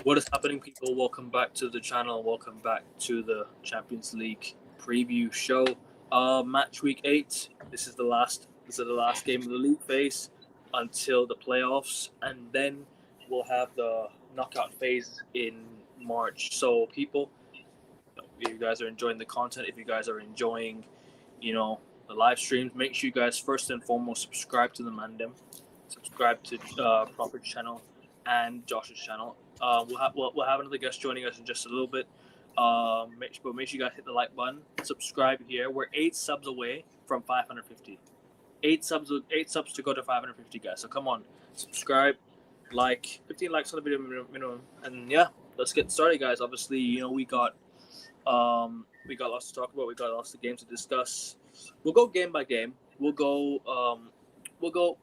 What is happening, people? Welcome back to the channel. Welcome back to the Champions League preview show. Matchweek 8. This is the last game of the league phase until the playoffs, and then we'll have the knockout phase in March. So, people, if you guys are enjoying the content, if you guys are enjoying, the live streams, make sure you guys first and foremost subscribe to the Mandem, subscribe to Prophet's channel and Josh's channel. We'll have another guest joining us in just a little bit. Make sure you guys hit the like button, subscribe here. We're 8 subs away from 550. 8 subs to go to 550, guys. So come on, subscribe, 15 likes on the video minimum, and yeah, let's get started, guys. Obviously, we got lots to talk about. We got lots of games to discuss. We'll go game by game. We'll go into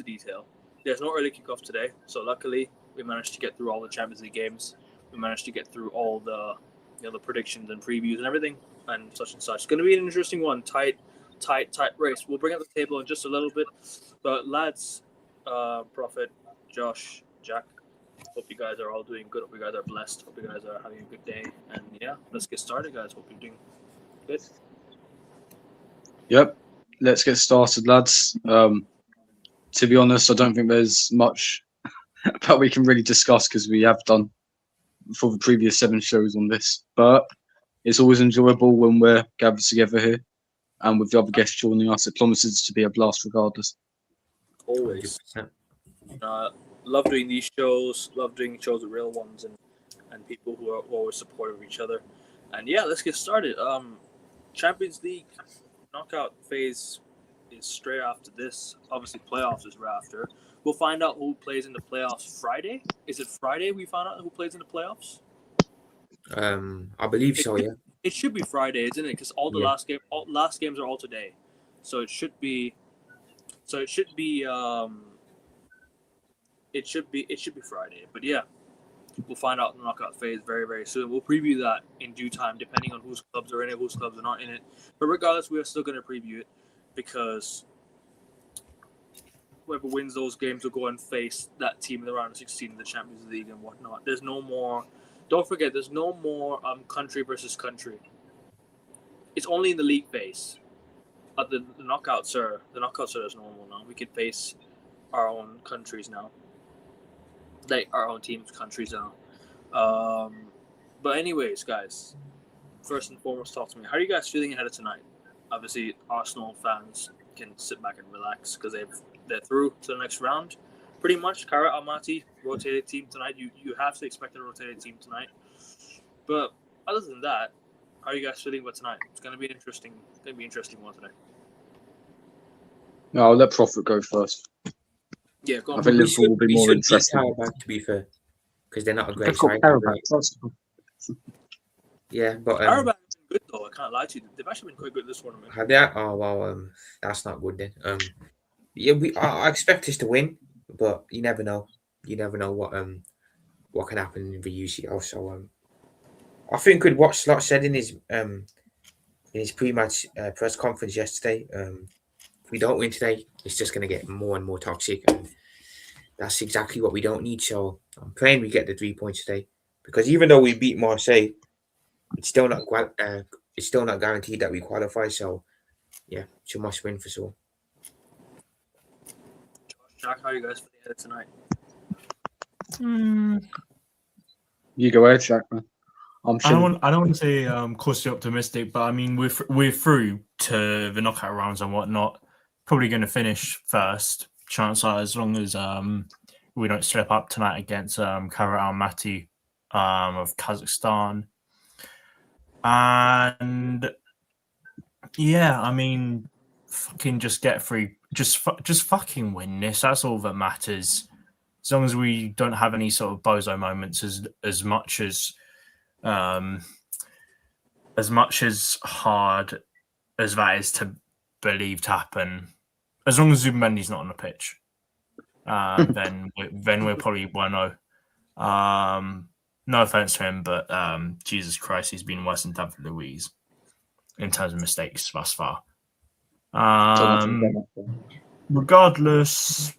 detail. There's no early kickoff today, so luckily we managed to get through all the Champions League games. We managed to get through all the the predictions and previews and everything and such and such. It's going to be an interesting one, tight race. We'll bring up the table in just a little bit, but lads, Prophet, Josh, Jack, hope you guys are all doing good. Hope you guys are blessed. Hope you guys are having a good day. And yeah, let's get started, guys. Hope you're doing good. Yep, let's get started, lads. To be honest, I don't think there's much that we can really discuss because we have done for the previous 7 shows on this. But it's always enjoyable when we're gathered together here, and with the other guests joining us, it promises to be a blast regardless. Always. Love doing these shows. Love doing shows with real ones and people who are always supportive of each other. And yeah, let's get started. Champions League knockout phase is straight after this. Obviously, playoffs is right after. We'll find out who plays in the playoffs Friday. Is it Friday we find out who plays in the playoffs? I believe so. Yeah. It should be Friday, isn't it? Because all the last games are all today, so it should be. It should be Friday. But yeah, we'll find out the knockout phase very, very soon. We'll preview that in due time, depending on whose clubs are in it, whose clubs are not in it. But regardless, we are still going to preview it because whoever wins those games will go and face that team in the round of 16 in the Champions League and whatnot. There's no more. Don't forget, there's no more country versus country. It's only in the league phase. The knockouts are as normal now. We can face our own countries now. Our own teams' countries now. But anyways, guys, first and foremost, talk to me. How are you guys feeling ahead of tonight? Obviously, Arsenal fans can sit back and relax because they're through to the next round. Pretty much, Kara Almaty, rotated team tonight. You have to expect a rotated team tonight. But other than that, how are you guys feeling about tonight? It's going to be an interesting one tonight. No, I'll let Prophet go first. Yeah, go on. I think Liverpool will be more interesting. To be fair, because they're not a great They've got side. Karabakh. Yeah, but Karabakh has been good though. I can't lie to you. They've actually been quite good this tournament. have they? Oh well, that's not good then. Yeah, I expect us to win, but you never know. You never know what can happen in the UCL. So I think with what Slot said in his pre-match press conference yesterday, if we don't win today, it's just going to get more and more toxic, and that's exactly what we don't need. So I'm praying we get the 3 points today, because even though we beat Marseille, it's still not guaranteed that we qualify. So yeah, it's a must win for sure. Jack, how are you guys feeling ahead tonight? You go ahead, Jack, man. I don't want to say cautiously optimistic, but I mean we're through to the knockout rounds and whatnot. Probably going to finish first. Chance are, as long as we don't slip up tonight against Kara Almaty of Kazakhstan. And yeah, I mean, fucking just get through. Just fucking win this. That's all that matters. As long as we don't have any sort of bozo moments, as much as hard as that is to believe to happen. As long as Zubimendi's not on the pitch, then we're probably 1-0. No offense to him, but Jesus Christ, he's been worse than David Luiz in terms of mistakes thus far. Regardless,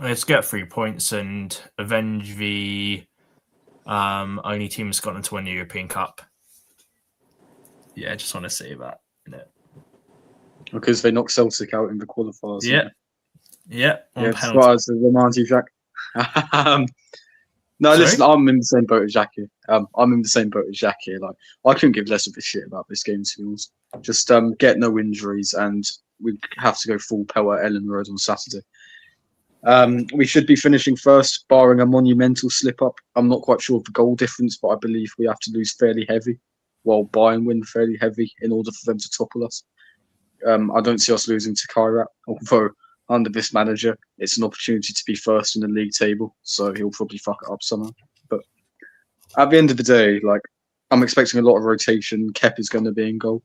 let's get 3 points and avenge the Only team in Scotland to win the European Cup. Yeah, I just want to say that. Because they knocked Celtic out in the qualifiers. Yeah. Yeah. On Yeah, penalty. as the romantic Jack. No, Sorry? listen, I'm in the same boat as Jack here. I'm in the same boat as Jack here. Like, I couldn't give less of a shit about this game, to be honest. Just get no injuries, and we have to go full power at Ellen Road on Saturday. We should be finishing first, barring a monumental slip up. I'm not quite sure of the goal difference, but I believe we have to lose fairly heavy, while Bayern win fairly heavy in order for them to topple us. I don't see us losing to Kairat, although under this manager, it's an opportunity to be first in the league table, so he'll probably fuck it up somehow. But at the end of the day, like, I'm expecting a lot of rotation. Kep is going to be in goal.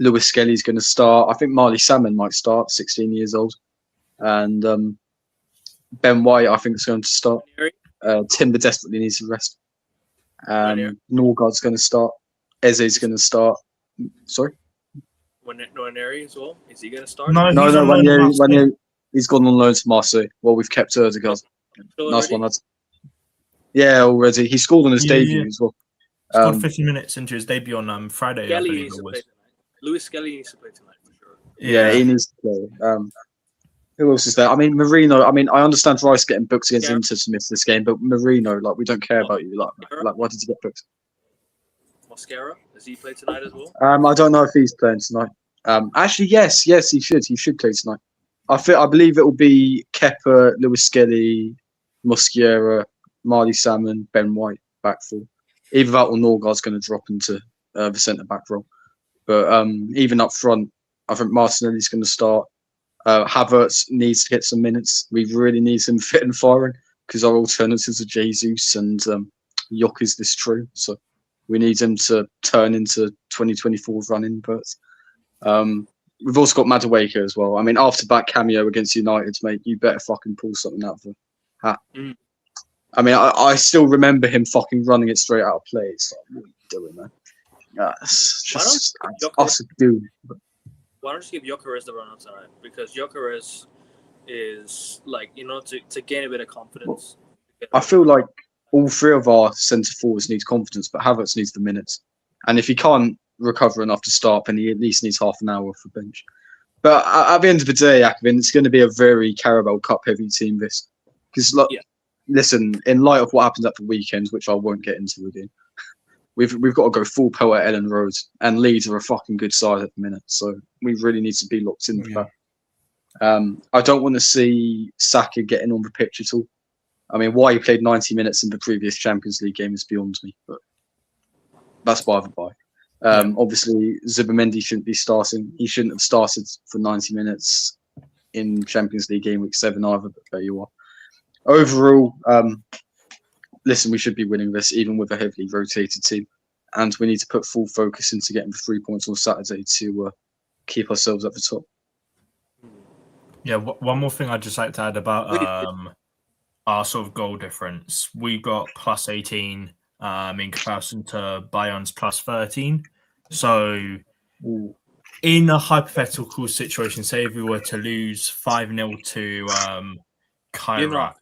Lewis Skelly's going to start. I think Marley Salmon might start, 16 years old. And Ben White, I think, is going to start. Timber desperately needs a rest. Norgard's going to start. Eze's going to start. Sorry? Nwaneri as well? Is he going to start? No, he's gone on loan to Marseille. Well, we've kept Erdegaard. Nice one, lads. Yeah, already. He scored on his debut as well. Scored 50 minutes into his debut on Friday. Skelly needs to play tonight. Lewis Skelly needs to play tonight for sure. Yeah, he needs to play. Who else is there? I mean, Marino. I mean, I understand Rice getting booked against Inter to miss this game, but Marino, like, we don't care about you. Like, why did he get booked? Mosquera, does he play tonight as well? I don't know if he's playing tonight. Actually, yes, he should. He should play tonight. I believe it will be Kepa, Lewis Skelly, Mosquera, Marley Salmon, Ben White back four. Either that or Norgard's going to drop into the centre back role. But even up front, I think Martinelli's going to start. Havertz needs to get some minutes. We really need him fit and firing because our alternatives are Jesus and Yokkers this true. So we need him to turn into 2024 running. But we've also got Madueke as well. I mean, after that cameo against United, mate, you better fucking pull something out of the hat. I mean, I still remember him fucking running it straight out of play. It's like, what are you doing, man? It's just us dude. Why don't you give Gyökeres the run out tonight? Because Gyökeres is like, to gain a bit of confidence. I feel like all three of our centre forwards need confidence, but Havertz needs the minutes. And if he can't recover enough to start, then he at least needs half an hour for bench. But at the end of the day, Akvin, it's going to be a very Carabao Cup heavy team. This because listen, in light of what happened at the weekend, which I won't get into again. We've got to go full power at Ellen Road, and Leeds are a fucking good side at the minute, so we really need to be locked in for that. I don't want to see Saka getting on the pitch at all. I mean, why he played 90 minutes in the previous Champions League game is beyond me, but that's by the by. Obviously, Zubimendi shouldn't be starting. He shouldn't have started for 90 minutes in Champions League game week 7 either, but there you are. Overall, listen, we should be winning this, even with a heavily rotated team. And we need to put full focus into getting the 3 points on Saturday to keep ourselves at the top. Yeah, one more thing I'd just like to add about our sort of goal difference. We got plus 18 in comparison to Bayern's plus 13. So in a hypothetical situation, say if we were to lose 5-0 to Kairat.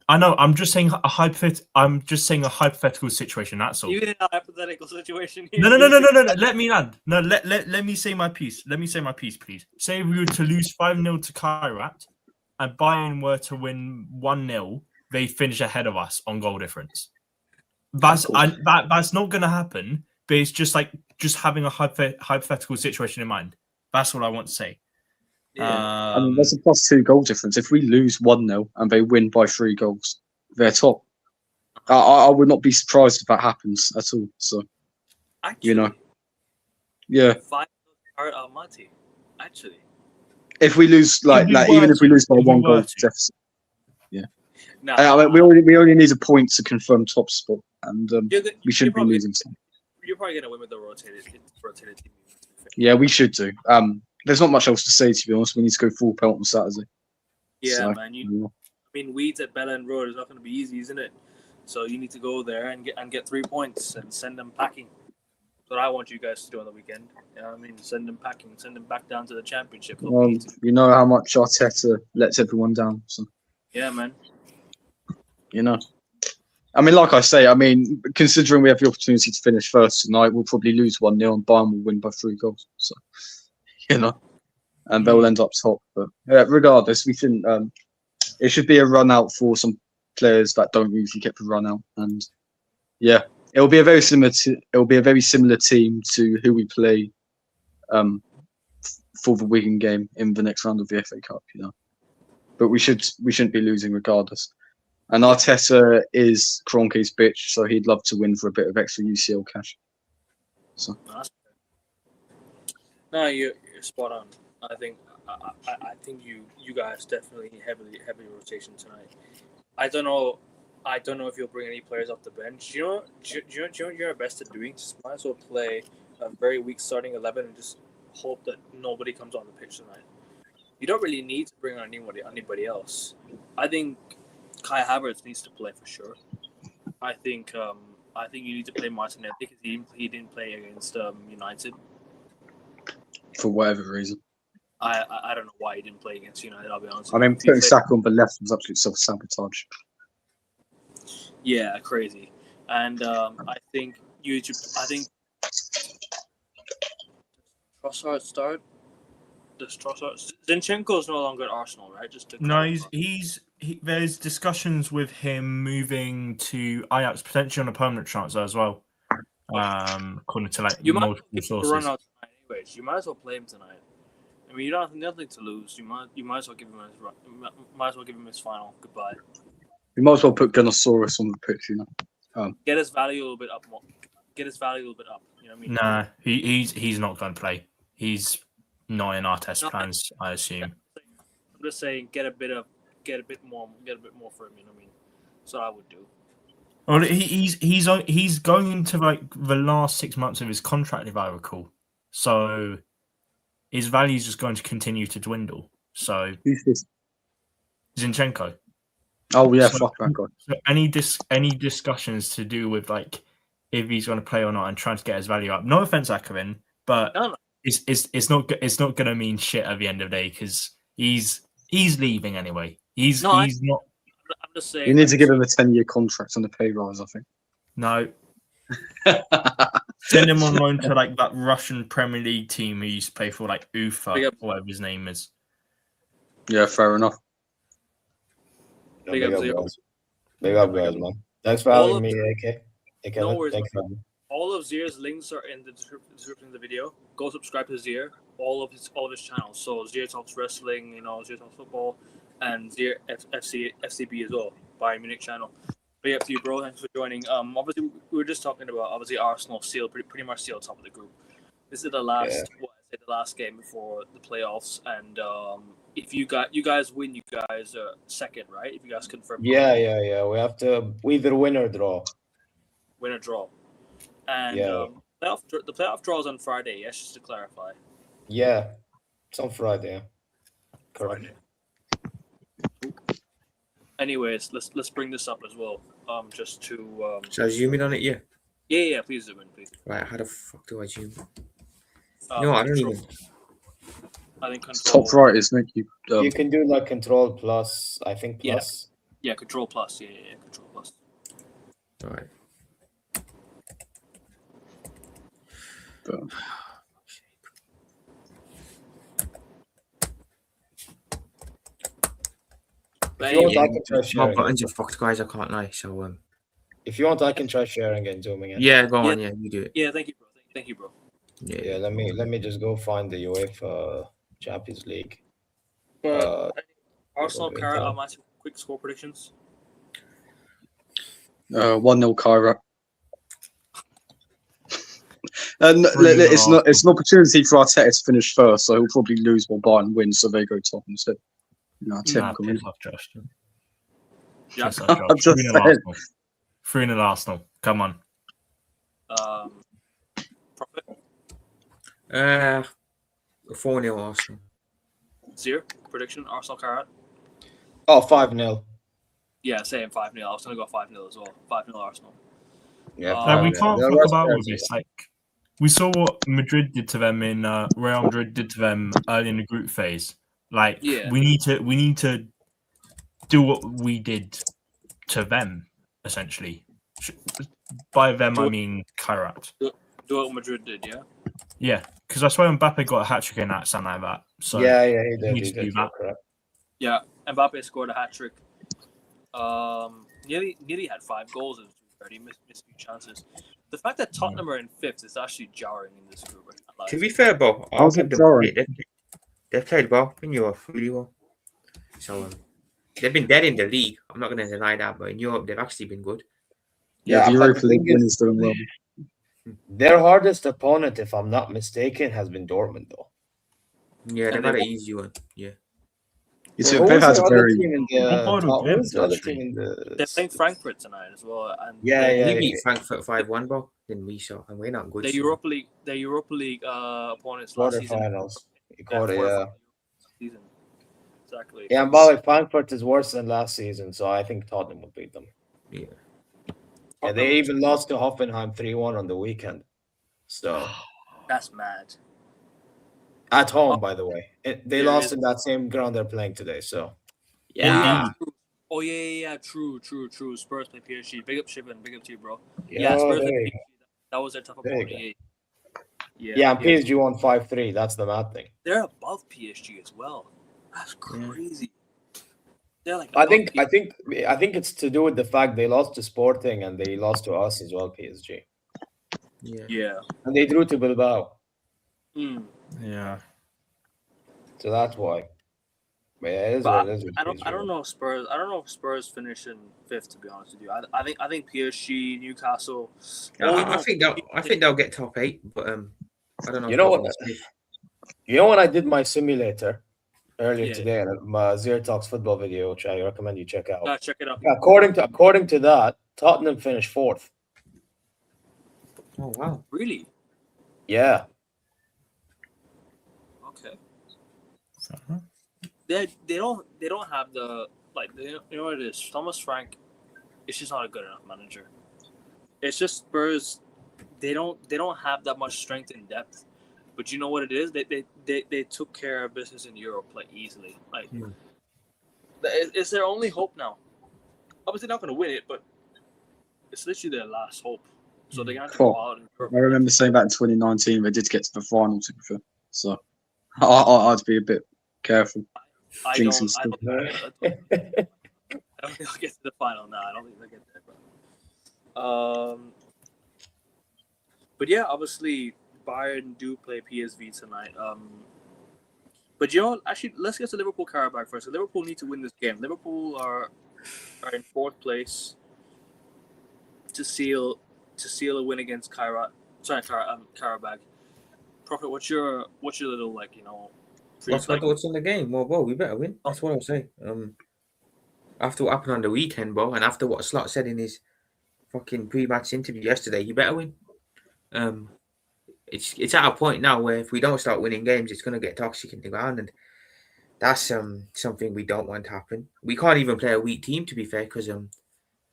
I know. I'm just saying a hypothetical situation. That's all. Even in a hypothetical situation. No. Let me land. No, let me say my piece. Let me say my piece, please. Say if we were to lose 5-0 to Kairat, and Bayern were to win 1-0, they finish ahead of us on goal difference. That's not going to happen. But it's just having a hypothetical situation in mind. That's what I want to say. Yeah. I mean, there's a +2 goal difference. If we lose 1-0 and they win by 3 goals, they're top. I would not be surprised if that happens at all. So, actually, yeah. 5 are Almaty. Actually, if we lose, even if we lose by 1 goal deficit, yeah. No, I mean, we only need a point to confirm top spot, and we shouldn't be losing. You're probably gonna win with the rotated team. Yeah, we should do. There's not much else to say, to be honest. We need to go full pelt on Saturday. Yeah, so, man. I mean, Weeds at Bellend Road is not going to be easy, isn't it? So you need to go there and get 3 points and send them packing. That's what I want you guys to do on the weekend. You know what I mean? Send them packing. Send them back down to the championship. You know how much Arteta lets everyone down. So. Yeah, man. You know. I mean, like I say, I mean, considering we have the opportunity to finish first tonight, we'll probably lose 1-0 and Bayern will win by 3 goals. So, and they'll end up top. But regardless, we think it should be a run out for some players that don't usually get the run out. And yeah, it'll be a very similar team to who we play for the Wigan game in the next round of the FA Cup. But we shouldn't be losing regardless. And Arteta is Kroenke's bitch, so he'd love to win for a bit of extra UCL cash. So. No, you're spot on. I think you guys definitely heavy rotation tonight. I don't know if you'll bring any players off the bench. You know what you're best at doing? Just might as well play a very weak starting 11 and just hope that nobody comes on the pitch tonight. You don't really need to bring on anybody else. I think Kai Havertz needs to play for sure. I think you need to play Martinelli because he didn't play against United for whatever reason. I don't know why he didn't play against United. I'll be honest. I mean, putting Saka on the left was absolute self-sabotage. Yeah, crazy. And I think Trossard start. Does Trossard? Zinchenko's no longer at Arsenal, right? There's discussions with him moving to Ajax potentially on a permanent transfer as well. According to multiple sources. Run out tonight anyways. You might as well play him tonight. I mean, you don't have nothing to lose. You might as well give him his final goodbye. We might as well put Gunnosaurus on the pitch, Get his value a little bit up more. You know what I mean? Nah, he's not going to play. He's not in Arteta's plans, I assume. I'm just saying, get a bit more for him. You know what I mean? That's what I would do. Well, he's going into the last 6 months of his contract, if I recall. So his value is just going to continue to dwindle. So who's this? Zinchenko. Oh yeah, fuck that guy. So any discussions to do with if he's going to play or not and trying to get his value up. No offense, Akarin, but no. It's not going to mean shit at the end of the day because he's leaving anyway. He's not. I'm just saying. You need to give him a 10-year contract on the pay rise, I think. No. Send him on loan to that Russian Premier League team who used to play for Uefa or whatever his name is. Yeah, fair enough. Big up, guys, man. Thanks for having me, AK. No worries. Thanks for having me. All of Zier's links are in the description of the video. Go subscribe to Zier, all of his channels. So Zier Talks Wrestling, Zier Talks Football, and Zier FCB as well, Bayern Munich channel. Big up to you, bro. Thanks for joining. Obviously, we were just talking about Arsenal pretty much sealed top of the group. This is the last game before the playoffs, and if you guys win, you guys are second, right? If you guys confirm. Yeah. We have to either win or draw. Win or draw. And the playoff draw is on Friday, yes, just to clarify. Yeah, it's on Friday. Correct. Anyways, let's bring this up as well. Just to Shall I zoom in on it? Yeah. Yeah, please zoom in, please. Right, how the fuck do I zoom? No, I don't even. I think control. Top right, isn't it? You can do control plus. I think plus. Yeah, control plus. Yeah, control plus. All right. If you want, I can try sharing. My buttons are fucked, guys. I can't lie. So if you want, I can try sharing and zooming in. Yeah, go on. Yeah, you do it. Yeah, thank you, bro. Thank you, bro. Yeah. Let me just go find the UEFA Champions League. Arsenal, Cara, my quick score predictions. 1-0 Kyra. And it's an opportunity for Arteta to finish first, so he'll probably lose while Bayern wins, so they go top instead. Typical. Justin. Yeah, I'm just saying. 3-0 Arsenal. Come on. Profit. 4-0 Arsenal. Zier, prediction, Arsenal, Cara. Oh, 5-0. Yeah, same 5-0. I was going to go 5-0 as well. 5-0 Arsenal. Yeah, we can't talk about all this. We saw what Madrid did to them in Real Madrid did to them early in the group phase. We need to do what we did to them. essentially. By them, I mean Kairat. Do what Madrid did, yeah? Yeah, because I swear Mbappe got a hat-trick in that, something like that. So yeah, he did. needs He to do did. that. You're correct. Yeah, Mbappe scored a hat trick. Nearly had 5 goals. He missed a few chances. The fact that Tottenham are in 5th is actually jarring in this group. To be fair, Bo, I'll How's give it them jarring? credit. They've played well in Europe, really well. So they've been dead in the league. I'm not going to deny that, but in Europe, they've actually been good. Yeah, the but Europa the League thing win is, is doing well. their hardest opponent, if I'm not mistaken, has been Dortmund, though. Yeah, And they've they had an won. easy one. Yeah. It's, Who they've was had the a other very team in One the point top? of Who was the other actually. team in the? They're playing Frankfurt tonight as well, and Yeah, they- yeah. We beat Frankfurt 5-1, Bo. Then we saw, and we're not good. The so- Europa League opponents last season. quarterfinals. Quarterfinals season. Exactly. Yeah, and by the way, Frankfurt is worse than last season, so I think Tottenham would beat them. Yeah. Yeah, they even lost to Hoffenheim 3-1 on the weekend. So That's mad. at home, by the way, they There lost is- in that same ground they're playing today. So Yeah. yeah, Oh yeah. True. Spurs play PSG. Big up Shivan. Big up to you, bro. yeah, Yeah, Spurs there play you PSG. That was their tough There you opponent. Yeah. yeah, and PSG won 5-3. That's the mad thing. They're above PSG as well. That's crazy. They're like I above think PSG. it's to do with the fact they lost to Sporting and they lost to us as well, PSG, Yeah. Yeah. and they drew to Bilbao. Mm. Yeah. So that's why. But yeah, it is But what it is. with I don't PSG. know if Spurs. I don't know if Spurs finish in 5th. To be honest with you, I think PSG, Newcastle. I think they'll get top 8, but I don't know. You if know they'll what? finish fifth. You know when I did my simulator earlier Yeah. today, my Zero Talks football video, which I recommend you check out. Check it out. According to that, Tottenham finished 4th. Oh wow. Really? Yeah, Okay. They don't have the you know what it is. Thomas Frank, it's just not a good enough manager. It's just Spurs. They don't have that much strength in depth. But you know what it is? They took care of business in Europe easily. It's their only hope now. Obviously, they're not going to win it, but it's literally their last hope. So they're going to have to go out in Europe. I remember saying that in 2019 they did get to the final, to be fair. So I'd be a bit careful. I Jinxing don't stuff. think they'll get to the final now. I don't think they'll get there. But yeah, obviously Bayern do play PSV tonight. But you know, actually, let's get to Liverpool Carabao first. So Liverpool need to win this game. Liverpool are in 4th place to seal a win against Carabao. Prophet, what's your little What's in the game? Well, we better win. That's what I'll say. After what happened on the weekend, Bo, and after what Slot said in his fucking pre-match interview yesterday, you better win. It's at a point now where if we don't start winning games, it's going to get toxic in the ground, and that's something we don't want to happen. We can't even play a weak team, to be fair, because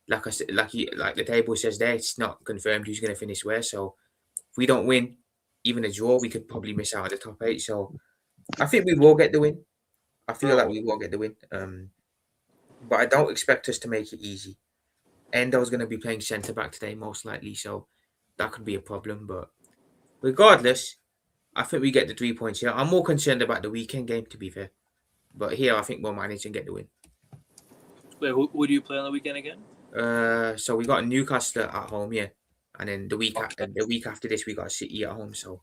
like I said, like the table says there, it's not confirmed who's going to finish where. So if we don't win, even a draw, we could probably miss out on the top 8. So I think we will get the win. I feel like we will get the win. But I don't expect us to make it easy. Endo's going to be playing centre back today, most likely, so that could be a problem. But regardless, I think we get the 3 points here. I'm more concerned about the weekend game, to be fair. But here, I think we'll manage and get the win. Wait, who do you play on the weekend again? So we got Newcastle at home, yeah, and then the week after this, we got City at home. So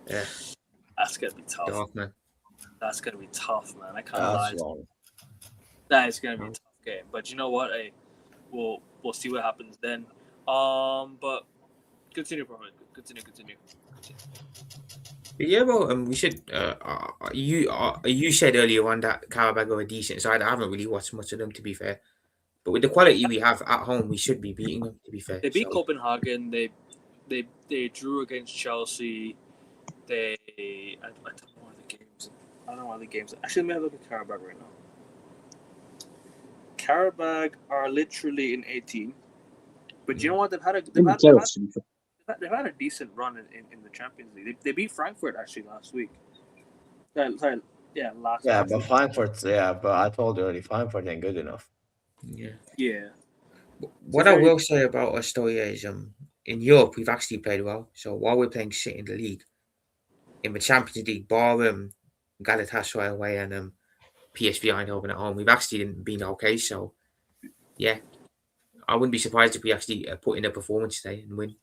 yeah, That's gonna be tough. dark, man. That's gonna be tough, man. I can't that's lie. wrong. That is gonna be a tough game. But you know what? Hey, we'll see what happens then. But continue, Prophet. Continue. But yeah, well, we should. You said earlier on that Carabao are a decent side. I haven't really watched much of them, to be fair. But with the quality we have at home, we should be beating them, to be fair. They beat Copenhagen. They drew against Chelsea. I don't know why the games. I don't know why the games. Actually, let me have a look at Carabao right now. Carabao are literally in 18, but you know what? They've had a decent run in the Champions League. They beat Frankfurt actually last week. Last But week. Frankfurt, but I told you already, Frankfurt ain't good enough. Yeah. Yeah. What I will say about us though is in Europe we've actually played well. So while we're playing shit in the league, in the Champions League, bar Galatasaray away and PSV Eindhoven at home, we've actually been okay. So yeah, I wouldn't be surprised if we actually put in a performance today and win.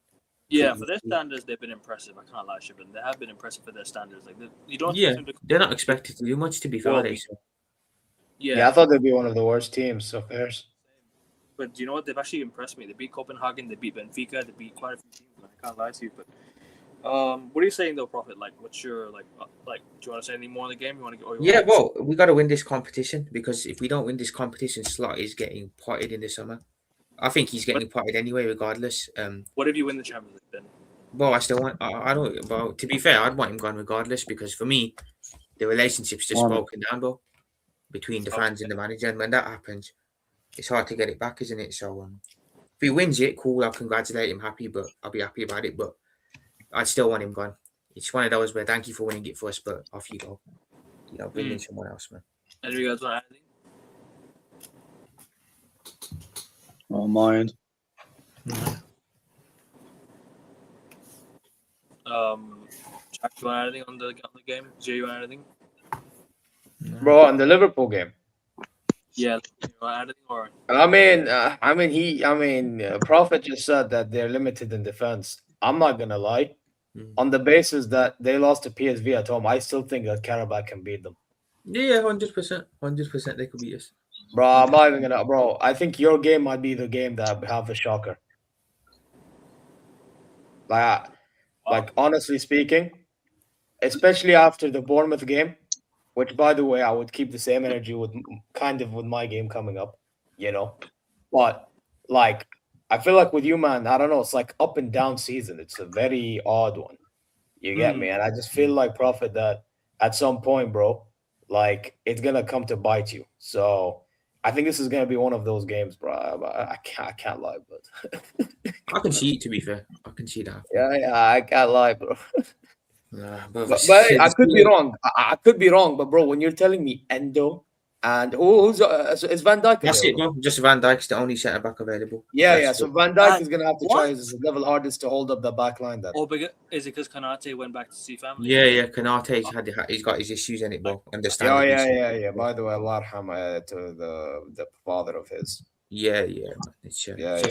Yeah, for their standards, they've been impressive. I can't lie, Shivan. They have been impressive for their standards. Like you don't. Yeah, expect them to- they're not expected to do much, to be fair. Well, So. Yeah, I thought they'd be one of the worst teams of theirs. But do you know what? They've actually impressed me. They beat Copenhagen. They beat Benfica. They beat quite a few teams. I can't lie to you. But what are you saying though, Prophet? Like, what's your like? Do you want to say anything more in the game? You want to go? Yeah, well, we got to win this competition because if we don't win this competition, Slot is getting potted in the summer. I think he's getting potted anyway, regardless. What if you win the Champions League then? Well, I still want. I don't. Well, to be fair, I'd want him gone regardless because for me, the relationship's just broken down, bro, between the fans and the manager. And when that happens, it's hard to get it back, isn't it? So, if he wins it, cool. I'll congratulate him, happy, but I'll be happy about it. But I'd still want him gone. It's one of those where thank you for winning it for us, but off you go. You know, bring in someone else, man. Any of you guys want anything? Oh, mind. Jack, you want anything on the game? Jay, you want anything? Bro, on the Liverpool game. Yeah, you want anything or? Prophet just said that they're limited in defense. I'm not gonna lie. On the basis that they lost to PSV at home, I still think that Karabakh can beat them. Yeah, 100%. 100% they could beat us. Bro, I'm not even gonna. Bro, I think your game might be the game that have a shocker. Like honestly speaking, especially after the Bournemouth game, which by the way, I would keep the same energy with my game coming up, you know. But like, I feel like with you, man, I don't know. It's like up and down season. It's a very odd one. You get me? And I just feel like Prophet that at some point, bro, like it's gonna come to bite you. So I think this is gonna be one of those games, bro. I can't lie, but I can see it. To be fair, I can see that. Yeah, I can't lie, bro. But I could be wrong. I could be wrong, but bro, when you're telling me Endo and who's is Van Dijk? That's it, bro. Just Van Dijk's the only centre back available. Yeah. So Van Dijk is gonna have to What? try his level hardest to hold up the back line. Then. Oh, is it because Kanate went back to see family? Yeah. Kanate's he's got his issues in it, bro. Understand? Yeah. By the way, Allah yarham to the father of his. Yeah. It's Yeah.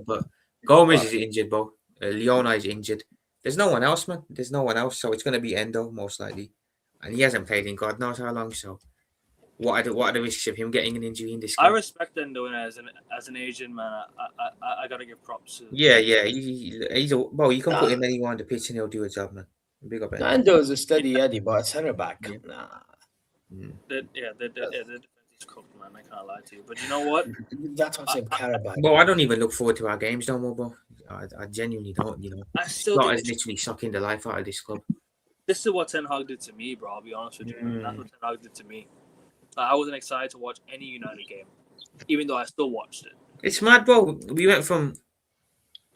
But Gomez is injured, bro. Leona is injured. There's no one else, man. There's no one else, so it's gonna be Endo most likely, and he hasn't played in God knows how long. So, what are the risks of him getting an injury in this game? I respect Endo as an Asian man. I gotta give props to. Yeah. He's well. You can put him anywhere on the pitch and he'll do a job, man. Big up Endo. Endo is a steady Eddie, but centre back, nah. The defense is cooked, man. I can't lie to you, but you know what? That's what I'm saying. Karabakh. Well, I don't even look forward to our games no more, bro. I genuinely don't, you know. I still Not think as literally sucking the life out of this club. this is what Ten Hag did to me, bro. I'll be honest with you. Man. That's what Ten Hag did to me. I wasn't excited to watch any United game, even though I still watched it. It's mad, bro. We went from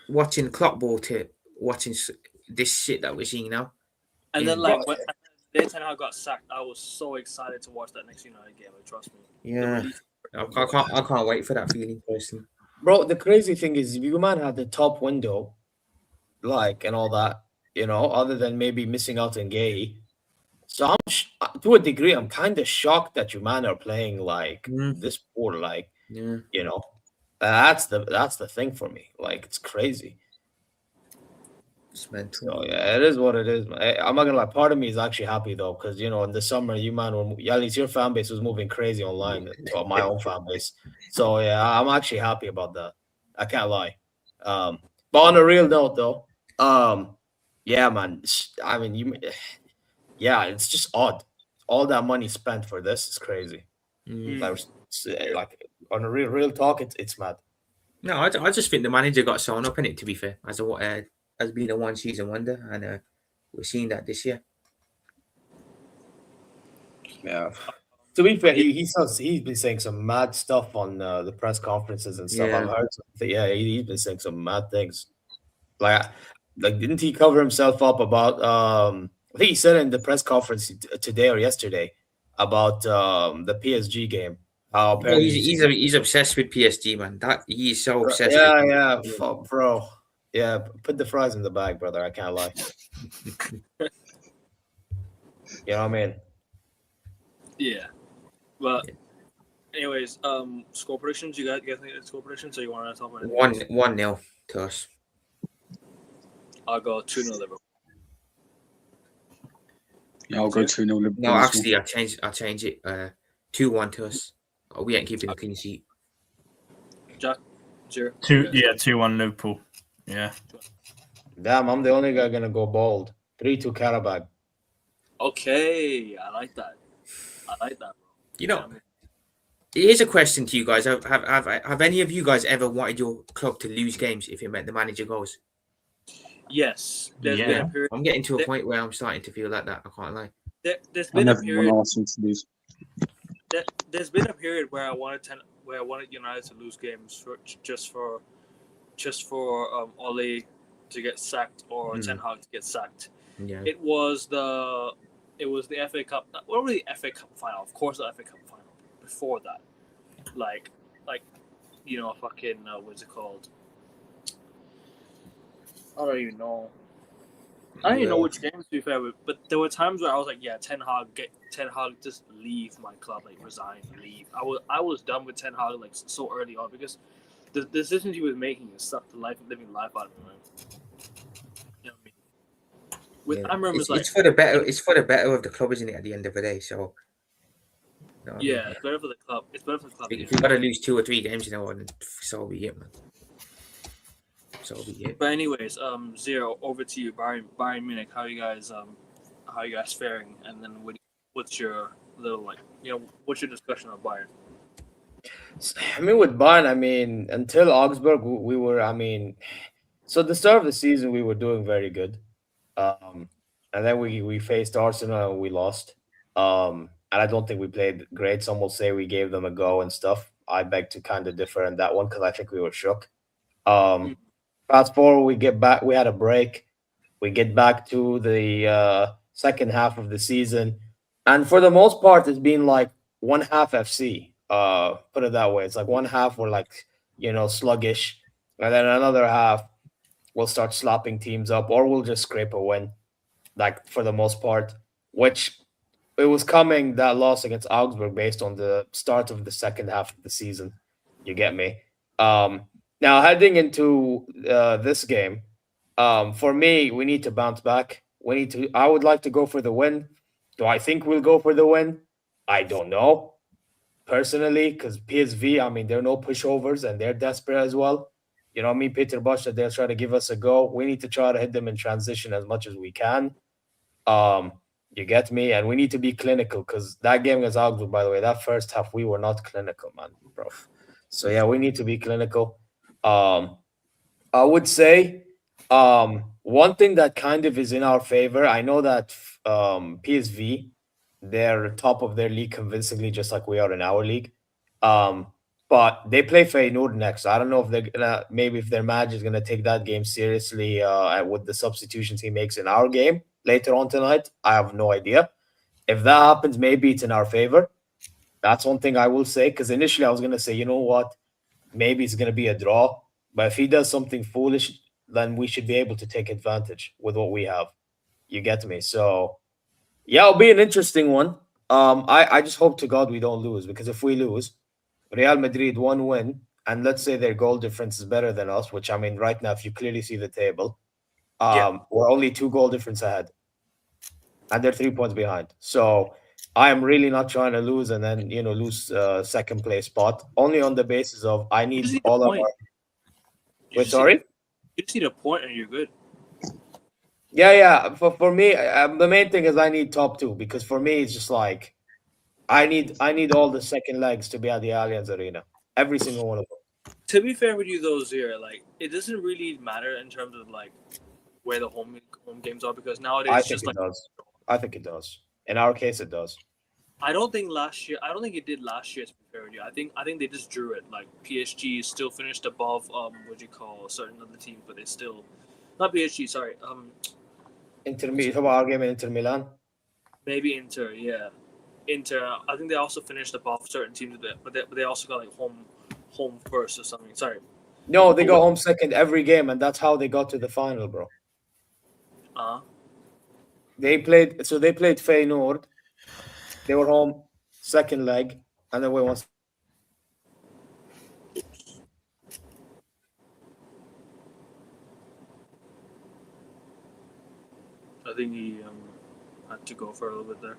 watching clock ball to watching this shit that we're seeing now. And then, like, when Ten Hag got sacked, I was so excited to watch that next United game. Trust me. Yeah, I can't wait for that feeling personally. Bro, the crazy thing is, you man had the top window, like, and all that, you know, other than maybe missing out on Gay. So to a degree, I'm kind of shocked that you man are playing like this poor, like, you know, that's the thing for me. Like, it's crazy. It's mental. So yeah, it is what it is, man. I'm not gonna lie. Part of me is actually happy though, because you know, in the summer, you man were at least your fan base was moving crazy online to my own fan base. So yeah, I'm actually happy about that. I can't lie. But on a real note though, yeah, man. I mean, it's just odd. All that money spent for this is crazy. Like on a real talk, it's mad. No, I just think the manager got sewn up in it. To be fair, has been a one season wonder, and we're seeing that this year. Yeah. To be fair, he's been saying some mad stuff on the press conferences and stuff. Yeah. I've heard something. Yeah, he's been saying some mad things. Like didn't he cover himself up about? I think he said in the press conference today or yesterday about the PSG game Oh, Bro, he's obsessed with PSG, man. He's so obsessed. yeah, with fuck, bro. Yeah, put the fries in the bag, brother. I can't lie. You know what I mean? Yeah. But anyways, score predictions. You guys think it's score predictions? So you want to talk about it? 1-0 to us. I'll go 2-0 Liverpool. Yeah, I'll go 2-0 Liverpool. No, as actually, I'll change it. 2-1 to us. Oh, we ain't keeping a clean sheet. Jack, 0. 2-1 Liverpool. Yeah. Damn, I'm the only guy gonna go bold. 3-2 Karabag. Okay, I like that. Bro. You know, here's a question to you guys: Have any of you guys ever wanted your club to lose games if it meant the manager goes? Yes. There's Yeah. been a period. I'm getting to a point where I'm starting to feel like that. I can't lie. There's I been a never period. want Arsenal to lose. There's been a period where I wanted United to lose games just for Ole to get sacked or Ten Hag to get sacked. Yeah. It was the FA Cup. What was the FA Cup final? Of course, the FA Cup final. Before that, like fucking what's it called? I don't even know. I don't even know which games to be fair, but there were times where I was like, yeah, Ten Hag, just leave my club, like resign, leave. I was done with Ten Hag like so early on because the decisions he was making sucked the living life out of me, man. You know what I mean? I remember it's for the better. It's for the better of the club, isn't it? At the end of the day, so. Yeah, it's better for the club. It's better for the club. If we gotta lose 2 or 3 games, so be it, man. So be it. But anyways, 0 over to you, Bayern Munich. How you guys faring? And then what's your little what's your discussion on Bayern? I mean, with Bayern, until Augsburg, we were, so at the start of the season, we were doing very good. And then we faced Arsenal and we lost. And I don't think we played great. Some will say we gave them a go and stuff. I beg to kind of differ in that one because I think we were shook. Fast forward, we get back. We had a break. We get back to the second half of the season, and for the most part, it's been like one half FC. Put it that way. It's like one half we're like sluggish, and then another half we'll start slapping teams up, or we'll just scrape a win. Like for the most part, which it was coming that loss against Augsburg based on the start of the second half of the season. You get me? Now heading into this game, for me, we need to bounce back. I would like to go for the win. Do I think we'll go for the win? I don't know personally, because PSV, they're no pushovers and they're desperate as well. You know what I mean? Peter Bosch, they'll try to give us a go. We need to try to hit them in transition as much as we can. You get me? And we need to be clinical because that game against Augsburg, by the way, that first half, we were not clinical, man, bro. So, yeah, we need to be clinical. I would say one thing that kind of is in our favor, I know that PSV, they're top of their league convincingly, just like we are in our league. But they play Feyenoord next. I don't know if they're gonna, maybe if their manager is gonna take that game seriously with the substitutions he makes in our game later on tonight. I have no idea. If that happens, maybe it's in our favor. That's one thing I will say. Because initially I was gonna say, you know what, maybe it's gonna be a draw. But if he does something foolish, then we should be able to take advantage with what we have. You get me? So yeah, it'll be an interesting one. I just hope to God we don't lose, because if we lose, Real Madrid 1 win, and let's say their goal difference is better than us, which right now, if you clearly see the table, we're only 2 goal difference ahead, and they're 3 points behind. So I am really not trying to lose and then lose second place spot, only on the basis of I need all of our. Wait, sorry. You just need a point and you're good. Yeah. For me, the main thing is I need top 2, because for me it's just like I need all the second legs to be at the Allianz Arena, every single one of them. To be fair with you, though, Zira, it doesn't really matter in terms of where the home games are, because nowadays I think it does. I think it does. In our case, it does. I don't think it did last year. To be fair with you, I think they just drew it. Like PSG is still finished above certain other teams, but they still not PSG. Sorry, Inter Milan. Maybe Inter, yeah. Inter, I think they also finished above certain teams, but they also got like home first or something. Sorry. No, they go home second every game, and that's how they got to the final, bro. They played Feyenoord. They were home second leg, and then we won. I think he had to go for a little bit there.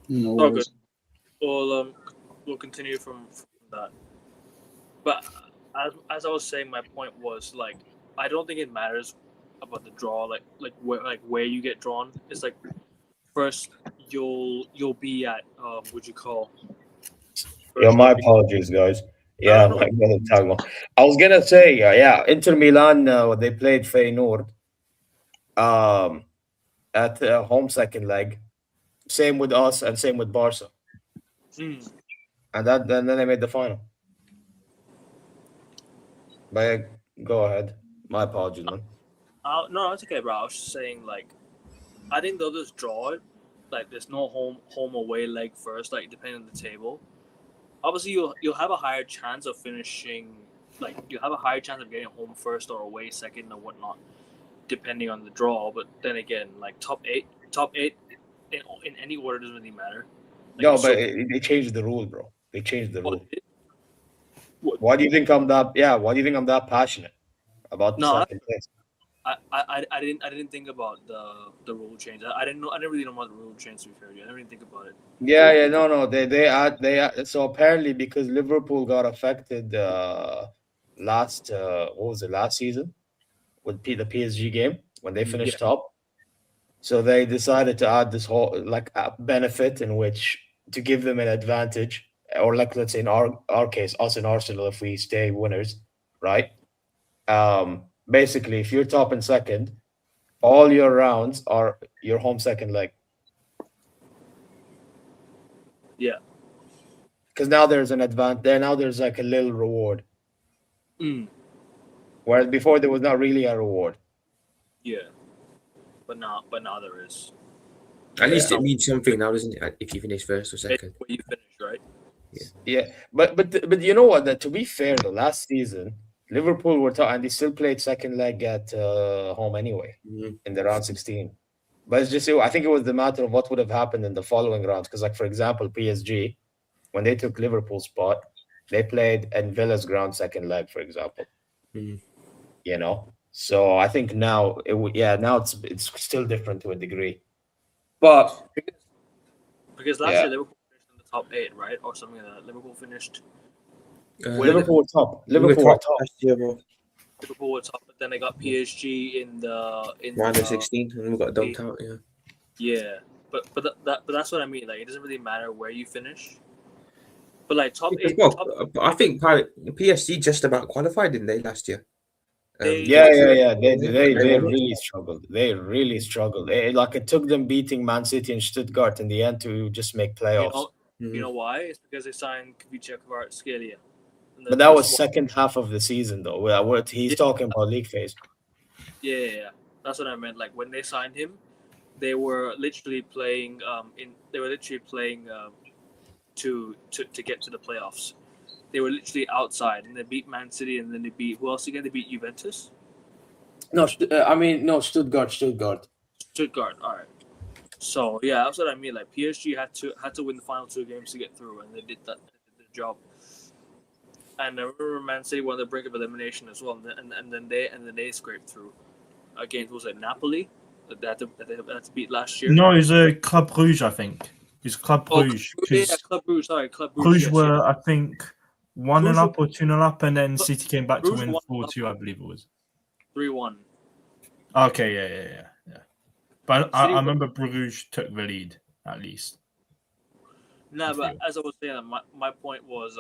No Oh, worries. good. We'll continue from that. But as I was saying, my point was like I don't think it matters about the draw, like where you get drawn. It's like first you'll be at what you call. Yeah, my apologies, guys. Yeah, No. my brother Tagmo. I was gonna say, yeah, Inter Milan. They played Feyenoord. At home second leg. Same with us, and same with Barca. Mm. And then they made the final. But go ahead. My apologies, man. No, that's okay, bro. I was just saying, like, I think they'll just draw it. Like, there's no home away leg first. Like, depending on the table, obviously you'll have a higher chance of finishing. Like, you'll have a higher chance of getting home first or away second or whatnot, depending on the draw. But then again, like top eight in any order doesn't really matter. Like, No, but they changed the rule, bro. They changed the rule. Why do you think I'm that? Yeah, why do you think I'm that passionate about the second place? I didn't think about the rule change. I didn't really know about the rule change, to be fair. I didn't really think about it. Yeah, no. They add. So apparently, because Liverpool got affected last what was it, last season with the PSG game when they finished top, so they decided to add this whole like benefit in which to give them an advantage, or like let's say in our case, us in Arsenal, if we stay winners, right? Basically, if you're top and second, all your rounds are your home second leg. Yeah. Because now there's an advantage. Now there's like a little reward. Whereas before there was not really a reward. Yeah. But now there is. At least it means something now, doesn't it? If you finish first or second. Where you finish, right? Yeah. But you know what? That to be fair, the last season Liverpool were top and they still played second leg at home anyway in the round 16. But it's just I think it was the matter of what would have happened in the following rounds. Because like for example, PSG, when they took Liverpool's spot, they played in Villa's ground second leg, for example. You know, so I think now now it's still different to a degree. But because last year Liverpool finished in the top 8, right, or something like that. Liverpool finished. Liverpool were top. Liverpool were top last year, bro. Liverpool were top, but then they got PSG in round of 16, and we got dumped out. Yeah, but that's what I mean. Like, it doesn't really matter where you finish. But like top 8, I think PSG just about qualified, didn't they, last year? They really struggled. They really struggled. Like it took them beating Man City and Stuttgart in the end to just make playoffs. You know why? It's because they signed Kvaratskhelia Kvaratskhelia. But that was second half of the season, though. He's talking about league phase. Yeah, that's what I meant. Like when they signed him, they were literally playing to get to the playoffs. They were literally outside, and they beat Man City, and then they beat who else again? They beat Juventus. No, Stuttgart. Stuttgart. All right. So yeah, that's what I mean. Like PSG had to win the final 2 games to get through, and they did that. They did the job. And I remember Man City were on the brink of elimination as well, and then they scraped through against was it Napoli that they had to beat last year. No, it's a Club Brugge, I think. It's Club Brugge. Club Brugge. Sorry, Club Brugge. Brugge were I think 1-0 up or 2-0 up, and then City came back to win 4-2, I believe it was. 3-1. Okay, yeah. But I remember Brugge took the lead at least. No, but as I was saying, my point was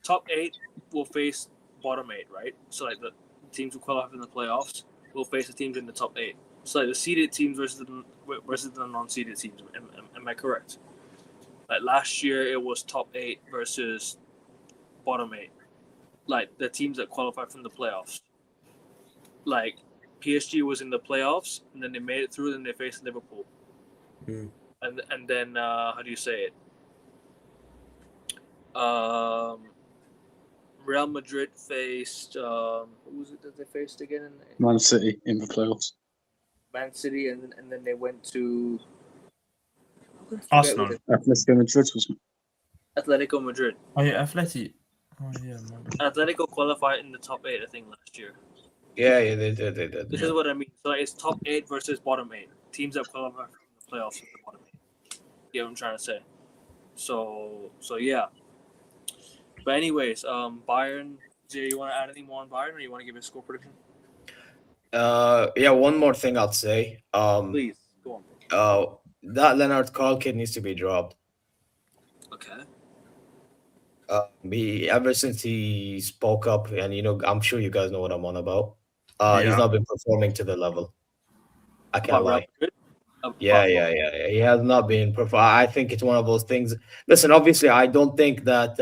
top 8 will face bottom 8, right? So like the teams who qualify in the playoffs will face the teams in the top 8. So like the seeded teams versus the non-seeded teams. Am I correct? Like last year, it was top 8 versus bottom 8. Like the teams that qualify from the playoffs. Like PSG was in the playoffs, and then they made it through. Then they faced Liverpool. and then how do you say it? Real Madrid faced who was it that they faced again? Man City in the playoffs. Man City, and then they went to Arsenal. Atletico Madrid was. Atletico Madrid. Oh yeah, Atleti. Oh yeah, Atletico qualified in the top 8, I think, last year. Yeah, they did. This is what I mean. So it's top 8 versus bottom 8. Teams that qualify from the playoffs in the bottom 8. You know what I'm trying to say? So yeah. But anyways, Bayern. Jay, you want to add any more on Bayern, or you want to give a score prediction? Yeah, one more thing I'll say. Please go on. That Leonard Carl kid needs to be dropped. Okay. Ever since he spoke up, and I'm sure you guys know what I'm on about. He's Yeah. not been performing to the level. I can't About Real lie. Madrid? Yeah. He has not been performing. I think it's one of those things. Listen, obviously, I don't think that.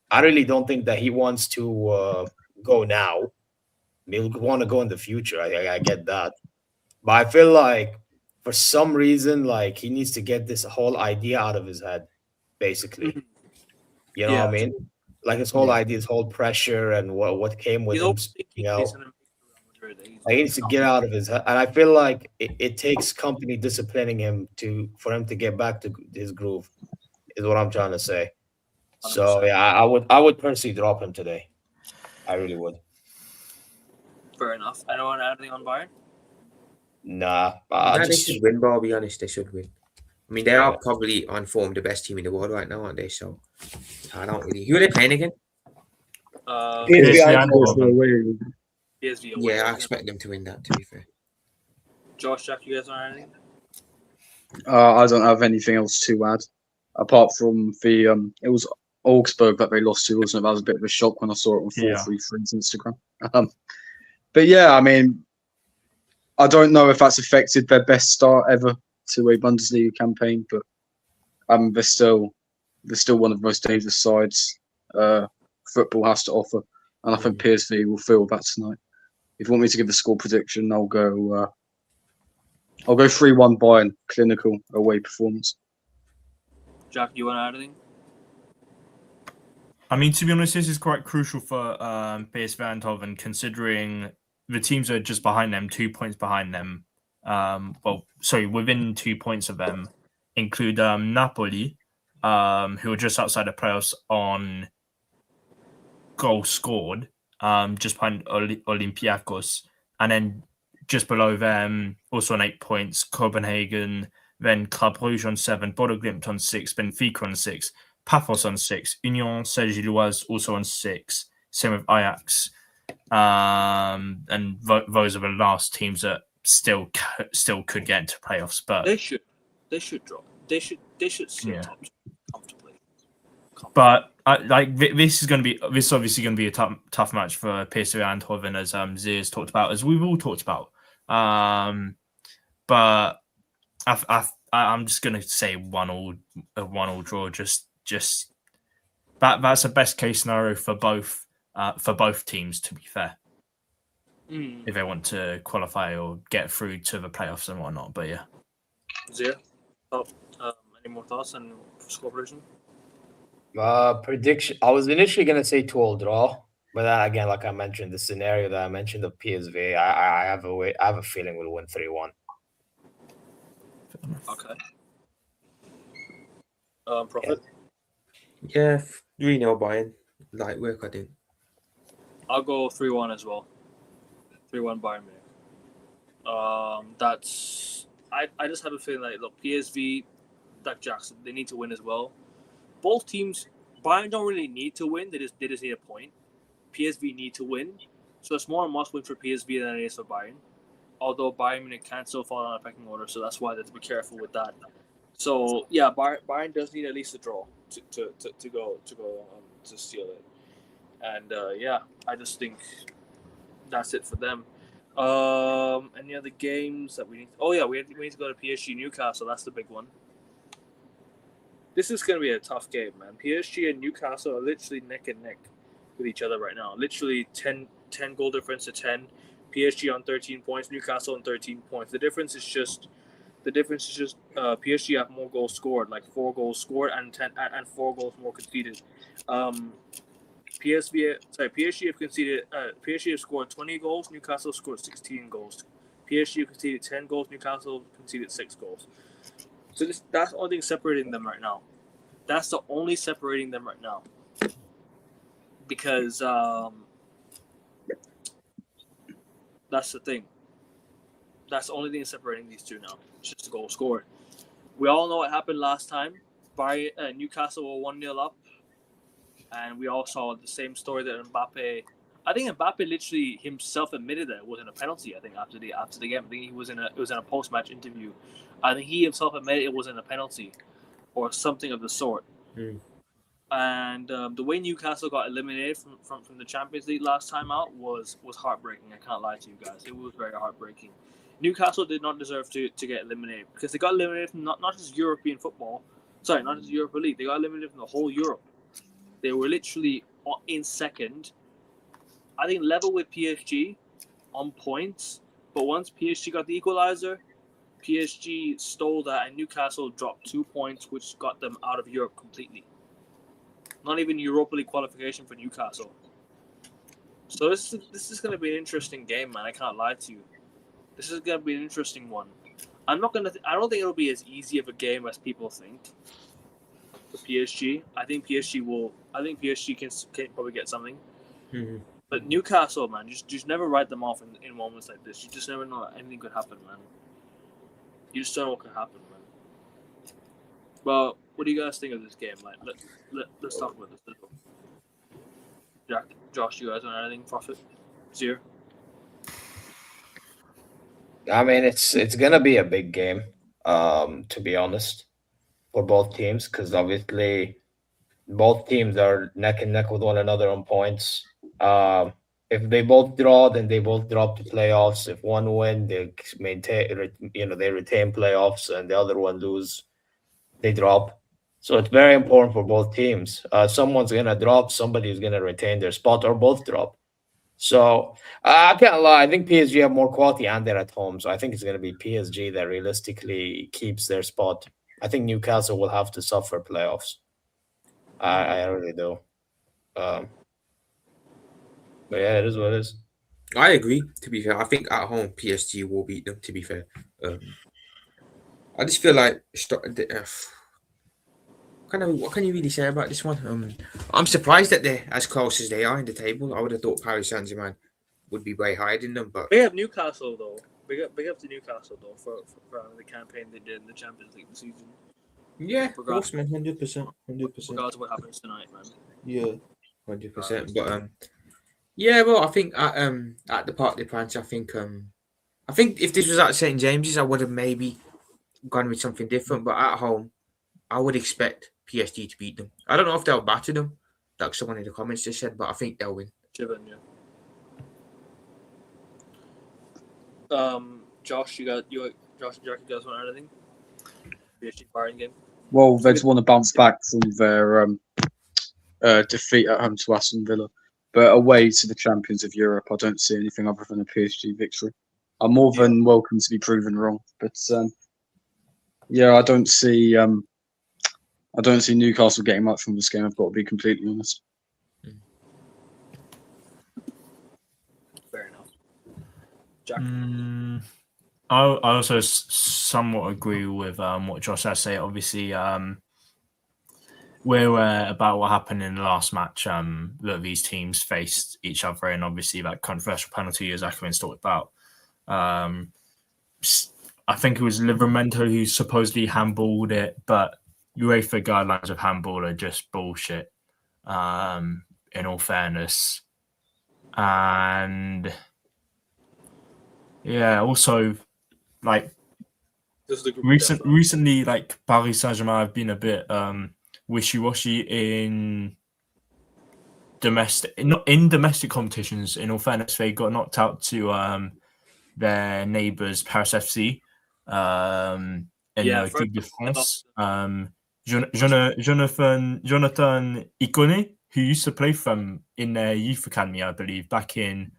I really don't think that he wants to go now. He'll want to go in the future. I get that, but I feel like for some reason, like he needs to get this whole idea out of his head. Basically, Mhm. you know what I mean? Like his whole idea, his whole pressure, and what came with He's him always speaking thinking he's out. going to make Real Madrid. He needs to get out of his head, and I feel like it takes company disciplining him for him to get back to his groove. Is what I'm trying to say. So 100%. yeah, I would personally drop him today. I really would. Fair enough. I don't want to add anything on Bayern. Nah, They should win, but I'll be honest, they should win. I mean, they are probably on form the best team in the world right now, aren't they? So I don't really. Who are they playing again? PSV Eindhoven. PSV away. Yeah, I expect them to win that. To be fair, Josh, Jack, you guys want anything? I don't have anything else to add apart from the it was Augsburg that they lost to, wasn't it? That was a bit of a shock when I saw it on 433's Instagram. But yeah, I mean, I don't know if that's affected their best start ever to a Bundesliga campaign, but they're still one of the most dangerous sides football has to offer, and I think PSV will feel that tonight. If you want me to give the score prediction, I'll go 3-1 Bayern. Clinical away performance. Jack, you want to add anything? I mean, to be honest, this is quite crucial for PSV Eindhoven, considering the teams are just behind them, 2 points behind them. Within 2 points of them include Napoli, who are just outside the playoffs on goals scored, just behind Olympiacos, and then just below them, also on 8 points, Copenhagen, then Club Brugge on 7, Bodo Glimt on 6, Benfica on 6, Paphos on 6, Union Saint-Gilloise also on 6, same with Ajax. And those are the last teams that still could get into playoffs, but they should drop. They should top comfortably. But this is obviously going to be a tough match for PSV Eindhoven, as Zia's talked about, as we've all talked about. But I'm just going to say 1-1 draw. Just that's a best case scenario for both teams, to be fair. If they want to qualify or get through to the playoffs and whatnot. But yeah. Zia, any more thoughts on score prediction? Prediction. I was initially gonna say 2-2 draw, but then again, like I mentioned, the scenario that I mentioned of PSV, I have a feeling we'll win 3-1. Okay. Prophet. yeah, 3-0 Bayern. Light work, I think. I'll go 3-1 as well. 3-1 Bayern Munich. That's I just have a feeling like, look, PSV, like Jackson, they need to win as well. Both teams, Bayern don't really need to win. They just need a point. PSV need to win, so it's more a must win for PSV than it is for Bayern. Although Bayern Munich can still fall on a pecking order, so that's why they have to be careful with that. So yeah, Bayern does need at least a draw to go to steal it. And I just think that's it for them. Any other games that we need? We need to go to PSG Newcastle. That's the big one. This is going to be a tough game, man. PSG and Newcastle are literally neck and neck with each other right now. Literally 10 goal difference to 10. PSG on 13 points, Newcastle on 13 points. The difference The difference is just PSG have more goals scored, like 4 goals scored and 4 goals more conceded. PSG have conceded. PSG have scored 20 goals. Newcastle scored 16 goals. PSG have conceded 10 goals. Newcastle conceded 6 goals. So that's the only thing separating them right now. That's the only separating them right now. Because that's the thing. That's the only thing separating these two now. It's just a goal scored. We all know what happened last time. Newcastle were 1-0 up. And we all saw the same story that Mbappe. I think Mbappe literally himself admitted that it wasn't a penalty. I think after the game, I think it was in a post-match interview. I think he himself admitted it wasn't a penalty, or something of the sort. And the way Newcastle got eliminated from the Champions League last time out was heartbreaking. I can't lie to you guys. It was very heartbreaking. Newcastle did not deserve to get eliminated because they got eliminated from not just European football. Sorry, not just Europa League. They got eliminated from the whole Europe. They were literally in second. I think level with PSG on points. But once PSG got the equalizer, PSG stole that and Newcastle dropped 2 points, which got them out of Europe completely. Not even Europa League qualification for Newcastle. So this is going to be an interesting game, man. I can't lie to you. This is going to be an interesting one. I don't think it'll be as easy of a game as people think. For PSG, I think PSG can probably get something. Mm-hmm. But Newcastle, man, just never write them off in moments like this. You just never know that anything could happen, man. You just don't know what could happen, man. Well, what do you guys think of this game? Like, let's talk about this. Jack, Josh, you guys want anything? Prophet, Zir? I mean, it's gonna be a big game, to be honest, for both teams, because obviously both teams are neck and neck with one another on points. If they both draw, then they both drop to playoffs. If one win, they maintain, they retain playoffs, and the other one lose, they drop. So it's very important for both teams. Someone's gonna drop, somebody's gonna retain their spot, or both drop. So I can't lie. I think PSG have more quality and they're at home. So I think it's going to be PSG that realistically keeps their spot. I think Newcastle will have to suffer playoffs. I really do. But yeah, it is what it is. I agree. To be fair, I think at home PSG will beat them. To be fair, I just feel like what can you really say about this one? I'm surprised that they're as close as they are in the table. I would have thought Paris Saint-Germain would be way higher than them, but Big up Newcastle though. Big up to Newcastle though for the campaign they did in the Champions League this season. yeah, of Regardless- course, man, 100%. Regardless of what happens tonight, man. Yeah, 100%. But yeah, well, I think at the Parc des Princes, I think if this was at St James's, I would have maybe gone with something different. But at home, I would expect PSG to beat them. I don't know if they'll batter them, like someone in the comments just said, but I think they'll win. Chiven, yeah. Josh, Jack, you guys want anything? PSG Bayern game. Well, they just want to bounce back from their defeat at home to Aston Villa. But away to the champions of Europe, I don't see anything other than a PSG victory. I'm more than welcome to be proven wrong. But yeah, I don't see Newcastle getting much from this game. I've got to be completely honest. Fair enough. Jack? I also somewhat agree with what Josh has said. Obviously, we're aware about what happened in the last match that these teams faced each other, and obviously that controversial penalty, as Akerman's talked about. I think it was Livramento who supposedly handballed it, but UEFA guidelines of handball are just bullshit, in all fairness. And yeah, also, like, recently, like, Paris Saint-Germain have been a bit wishy-washy in domestic competitions. In all fairness, they got knocked out to their neighbours, Paris FC, in the Coupe de France. Jonathan Ikone, who used to play in their youth academy, I believe, back in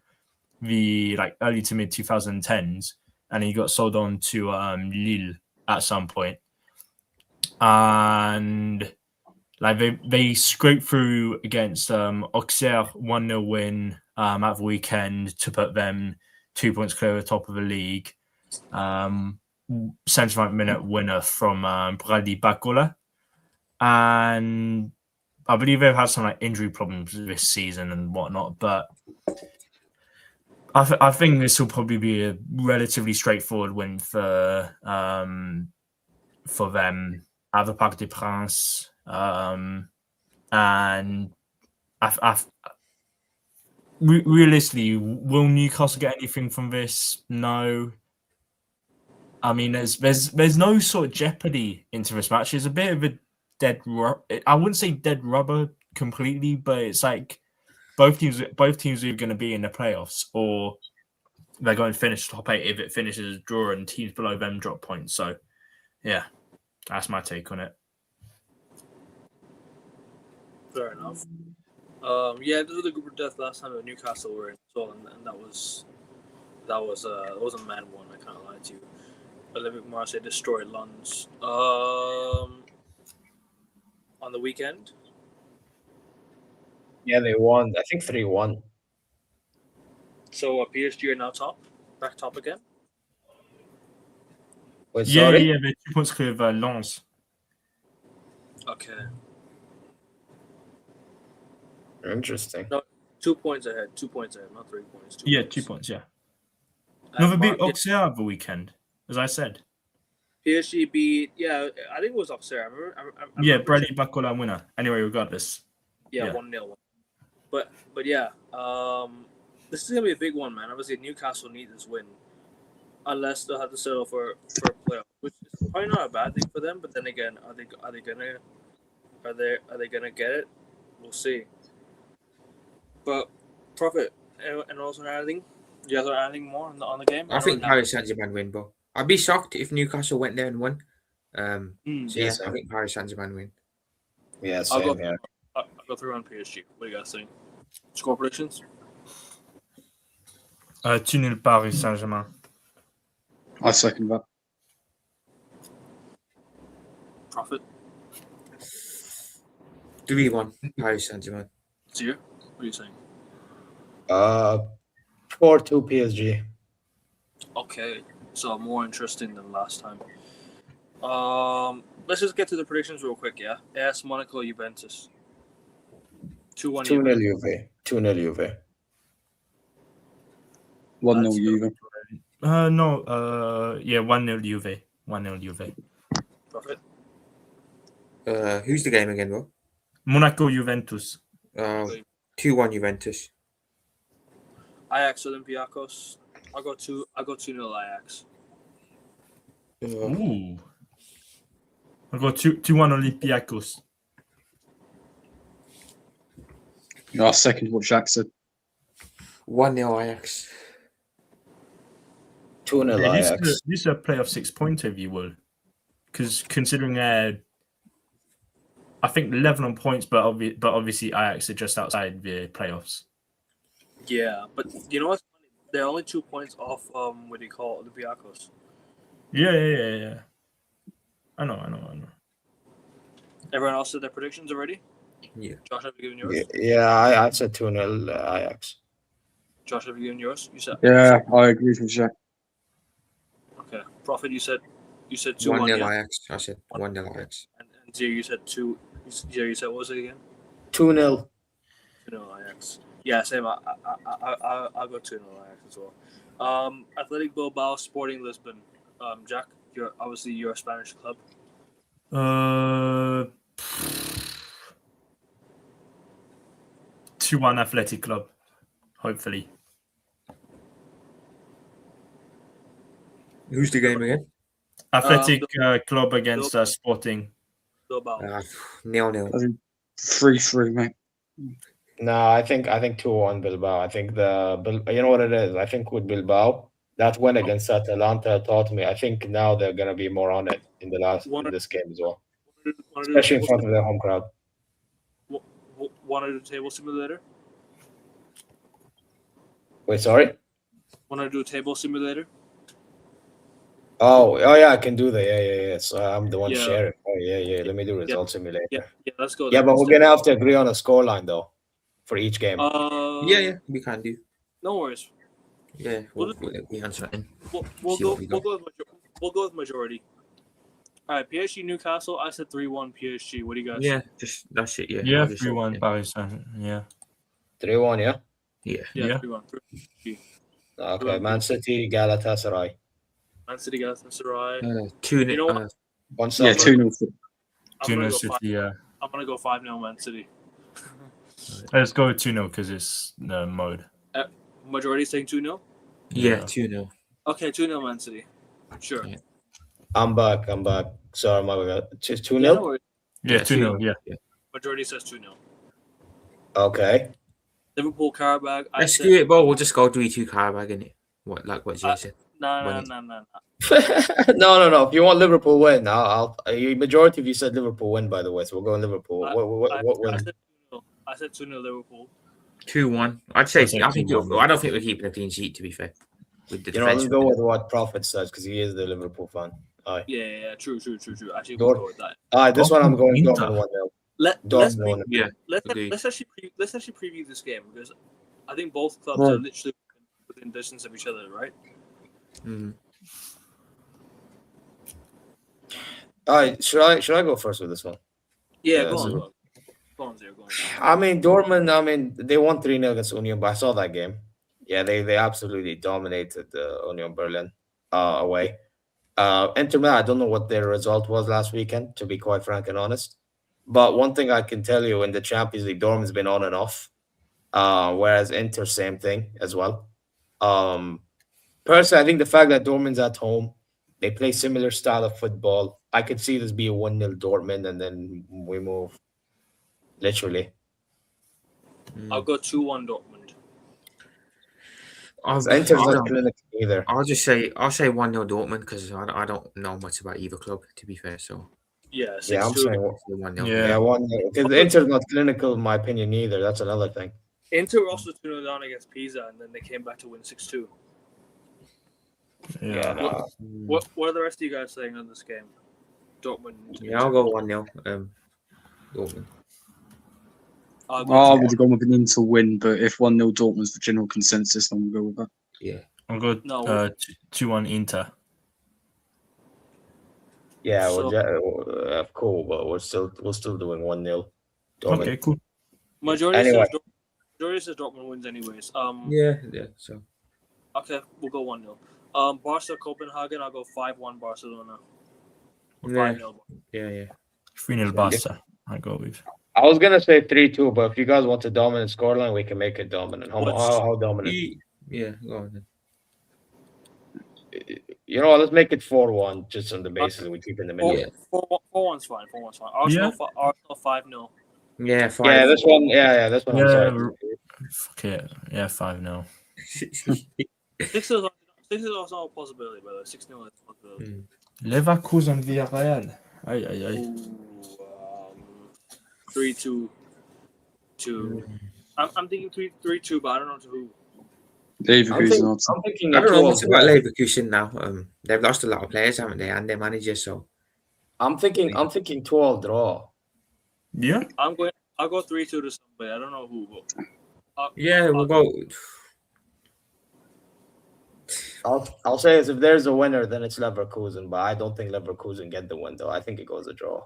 the early to mid 2010s, and he got sold on to Lille at some point. And like they scraped through against Auxerre 1-0 win at the weekend to put them 2 points clear at the top of the league. 75-minute winner from Brady Bacola. And I believe they've had some like injury problems this season and whatnot, but I think this will probably be a relatively straightforward win for them at the Parc des Princes. And realistically, will Newcastle get anything from this? No. I mean, there's no sort of jeopardy into this match. It's a bit of a I wouldn't say dead rubber completely, but it's like both teams are going to be in the playoffs, or they're going to finish top 8 if it finishes a draw and teams below them drop points. So, yeah, that's my take on it. Fair enough. Yeah, this was the group of death last time that Newcastle were in, so and that was it was a mad one. I can't lie to you. Olympic Marseille destroyed Lens on the weekend. Yeah, they won. I think 3-1. So PSG are now back top again. Wait, Yeah, sorry? yeah, they're 2 points clear of Lens. Okay, Interesting. no, 2 points ahead. 2 points ahead, not 3 points. 2 points. Yeah. And No, they beat Auxerre the weekend, as I said. PSG beat. Yeah, I think it was Auxerre. I Yeah, remember Brady Bacola winner. Anyway, regardless. Yeah, Yeah. 1-0. But yeah, this is gonna be a big one, man. Obviously, Newcastle need this win, unless they'll have to settle for a playoff, which is probably not a bad thing for them. But then again, are they gonna get it? We'll see. But Prophet, and also anything? Do you guys want anything more on the game? I think Paris Saint-Germain win, but I'd be shocked if Newcastle went there and won. So yeah, I think Paris Saint-Germain win. Yeah, same here. I'll go through on PSG. What do you guys think? Score predictions? 2-0 Paris Saint-Germain. I second that. Prophet? 3-1 Paris Saint-Germain. Zia? What are you saying? 4-2 PSG. Okay, so more interesting than last time. Let's just get to the predictions real quick, yeah? AS Monaco, Juventus. 2-1 2-0 Juve. 2-0 Juve. 1-0 Juve. No, yeah, 1-0 Juve. 1-0 Juve. Prophet? Who's the game again, bro? Monaco Juventus. 2-1 Juventus. Ajax Olympiacos. I'll go 2-0 Ajax. Ooh. I'll go 2-1 Olympiacos. I second what Jack said. 1-0 Ajax. 2-0 Yeah, Ajax. this is a playoff 6-pointer, if you will. Because considering I think 11 on points, but obviously Ajax are just outside the playoffs. Yeah, but you know what's funny? They're only 2 points off, what do you call it, Olympiacos. Yeah. I know. Everyone else said their predictions already? Yeah. Josh, have you given yours? Yeah, I said 2-0 Ajax. Josh, have you given yours? You said Yeah, I agree with Jack. okay. Prophet, you said 2-1. 1-0 Yeah? Ajax. I said 1-0 Ajax. And Zia, you said 2. Zia, you said what was it again? 2-0. 2-0 Ajax. Yeah, same. I'll go 2-0 Ajax as well. Athletic Bilbao, Sporting Lisbon. Jack, you're a Spanish club. 2-1 Athletic Club, hopefully. Who's the game again? Athletic Club against Sporting. Bilbao. 0-0. 3-3, mate. No, I think 2-1 Bilbao. I think you know what it is? I think with Bilbao, that win against Atalanta taught me. I think now they're gonna be more on it in this game as well. Especially in front of their home crowd. Want to do table simulator? Wait, sorry? Want to do a table simulator? Oh, yeah, I can do that. Yeah. So I'm the one Yeah. sharing. Oh, yeah. Let me do result simulator. Yeah, let's go. Yeah, there but we're instead. gonna have to agree on a scoreline though for each game. Yeah, we can do. No worries. Yeah, we'll answer it. We'll See go. what we got. We'll go with majority. All right, PSG Newcastle. I said 3-1 PSG. What do you guys? Yeah, just that's it. Yeah, Yeah, I'll just say 3-1 it. Paris Saint. Yeah. 3-1, yeah. Yeah, Yeah. 3-1. Okay, Man City, Galatasaray. Man City Galatasaray. 2-0. You know what? 1-0. Yeah, 2-0. I'm gonna 2-0 go City. 5. Yeah. I'm gonna go 5-0 Man City. Let's go with 2-0 because it's the mode. Majority saying 2-0. Yeah, 2-0. Okay, 2-0 Man City. Sure. Yeah. I'm back. Sorry, my bad. Just 2-0. Yeah, no worries. Yeah, 2-0. Yeah. Majority says 2-0. Okay. Liverpool Carabao. Let's do it, bro. We'll just go 3-2 Carabao, innit? What Jay said. No. No. If you want Liverpool win, majority of you said Liverpool win. By the way, so we'll go Liverpool. What win? I said 2-0 Liverpool. 2-1. I'd say. I'd say I think. 2-1. I don't think we're keeping a clean sheet. To be fair, with the Let's defense. go with what Prophet says because he is the Liverpool fan. Aye. Yeah. True. Actually, we'll go with that. Aye, this one I'm going Inter. Dortmund 1-0. Let's Dortmund 1-0. Yeah. let's actually preview this game because I think both clubs are literally within distance of each other, right? Mm. Alright, should I go first with this one? Yeah, Yeah, go this on. is- Go on, Zero. Go on. I mean, Dortmund. They won 3-0 against Union, but I saw that game. Yeah, they absolutely dominated Union Berlin away. Inter Milan, I don't know what their result was last weekend, to be quite frank and honest. But one thing I can tell you in the Champions League, Dortmund's been on and off, whereas Inter, same thing as well. Personally, I think the fact that Dortmund's at home, they play similar style of football. I could see this be a 1-0 Dortmund, and then we move. Literally. I'll go 2-1 Dortmund. Inter's not clinical either. I'll say 1-0 Dortmund because I don't know much about either club, to be fair. So Yeah, Yeah, I'm 6-2. saying 1-0. yeah, 1-0. Because Inter's not clinical, in my opinion, either. That's another thing. Inter were also 2-0 down against Pisa, and then they came back to win 6-2. Yeah. no. What are the rest of you guys saying on this game? Dortmund. Yeah, I'll go 1-0. Dortmund. I'll go I 2-1. would have gone with an Inter win, but if 1-0 Dortmund's the general consensus, then we'll go with that. Yeah. I'll go No. 2-1 Inter. Yeah, So- cool, but we're still doing 1-0. Dortmund. Okay, cool. Majority Anyway. says Dortmund wins anyways. Yeah. So Okay, we'll go 1-0. Barca Copenhagen, I'll go 5-1 Barcelona. Or Yeah. 5-0. yeah. 3-0 Barca. I go with. I was gonna say 3-2, but if you guys want a dominant scoreline, we can make it dominant. How dominant? Yeah. Go on then. You know what? Let's make it 4-1, just on the basis that we keep in the middle. Yeah. 4-1's fine. 4-1's fine. Arsenal 5-0. Yeah. 5. Yeah, this one. Yeah, this one. I'm Yeah, sorry. Fuck it. Yeah, 5-0. 6-0 is also a possibility, by the way. 6-0 is a possibility. Leverkusen Villarreal. Aye. 3-2. I'm thinking 3-2, but I don't know to who. Leverkusen. I'm thinking. I don't know a much 2-1 about draw. Leverkusen now. They've lost a lot of players, haven't they? And their manager. So I'm thinking 2-2 draw. Yeah. I'll go 3-2 to somebody. I don't know who. But yeah, we'll go. I'll say is if there's a winner, then it's Leverkusen. But I don't think Leverkusen get the win, though. I think it goes a draw.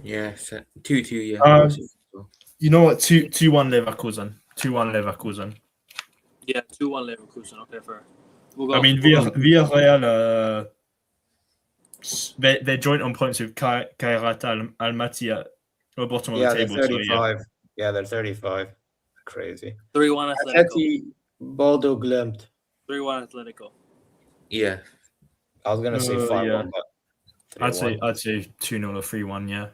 Yeah, 2-2. Yeah. You know what? 2-1 Leverkusen. 2-1 Leverkusen. Yeah, 2-1 Leverkusen. Okay, fair. We'll go, I mean, Villarreal, they're joint on points with Kairat Almaty at the bottom of Yeah, the they're table. 35. Yeah, they're 35. Crazy. 3-1 Atletico. Atleti, Bodo Glimt. 3-1 Atletico. Yeah. I was gonna say 5-1, yeah. but I'd 3-1. say 2-0 or 3-1. Yeah.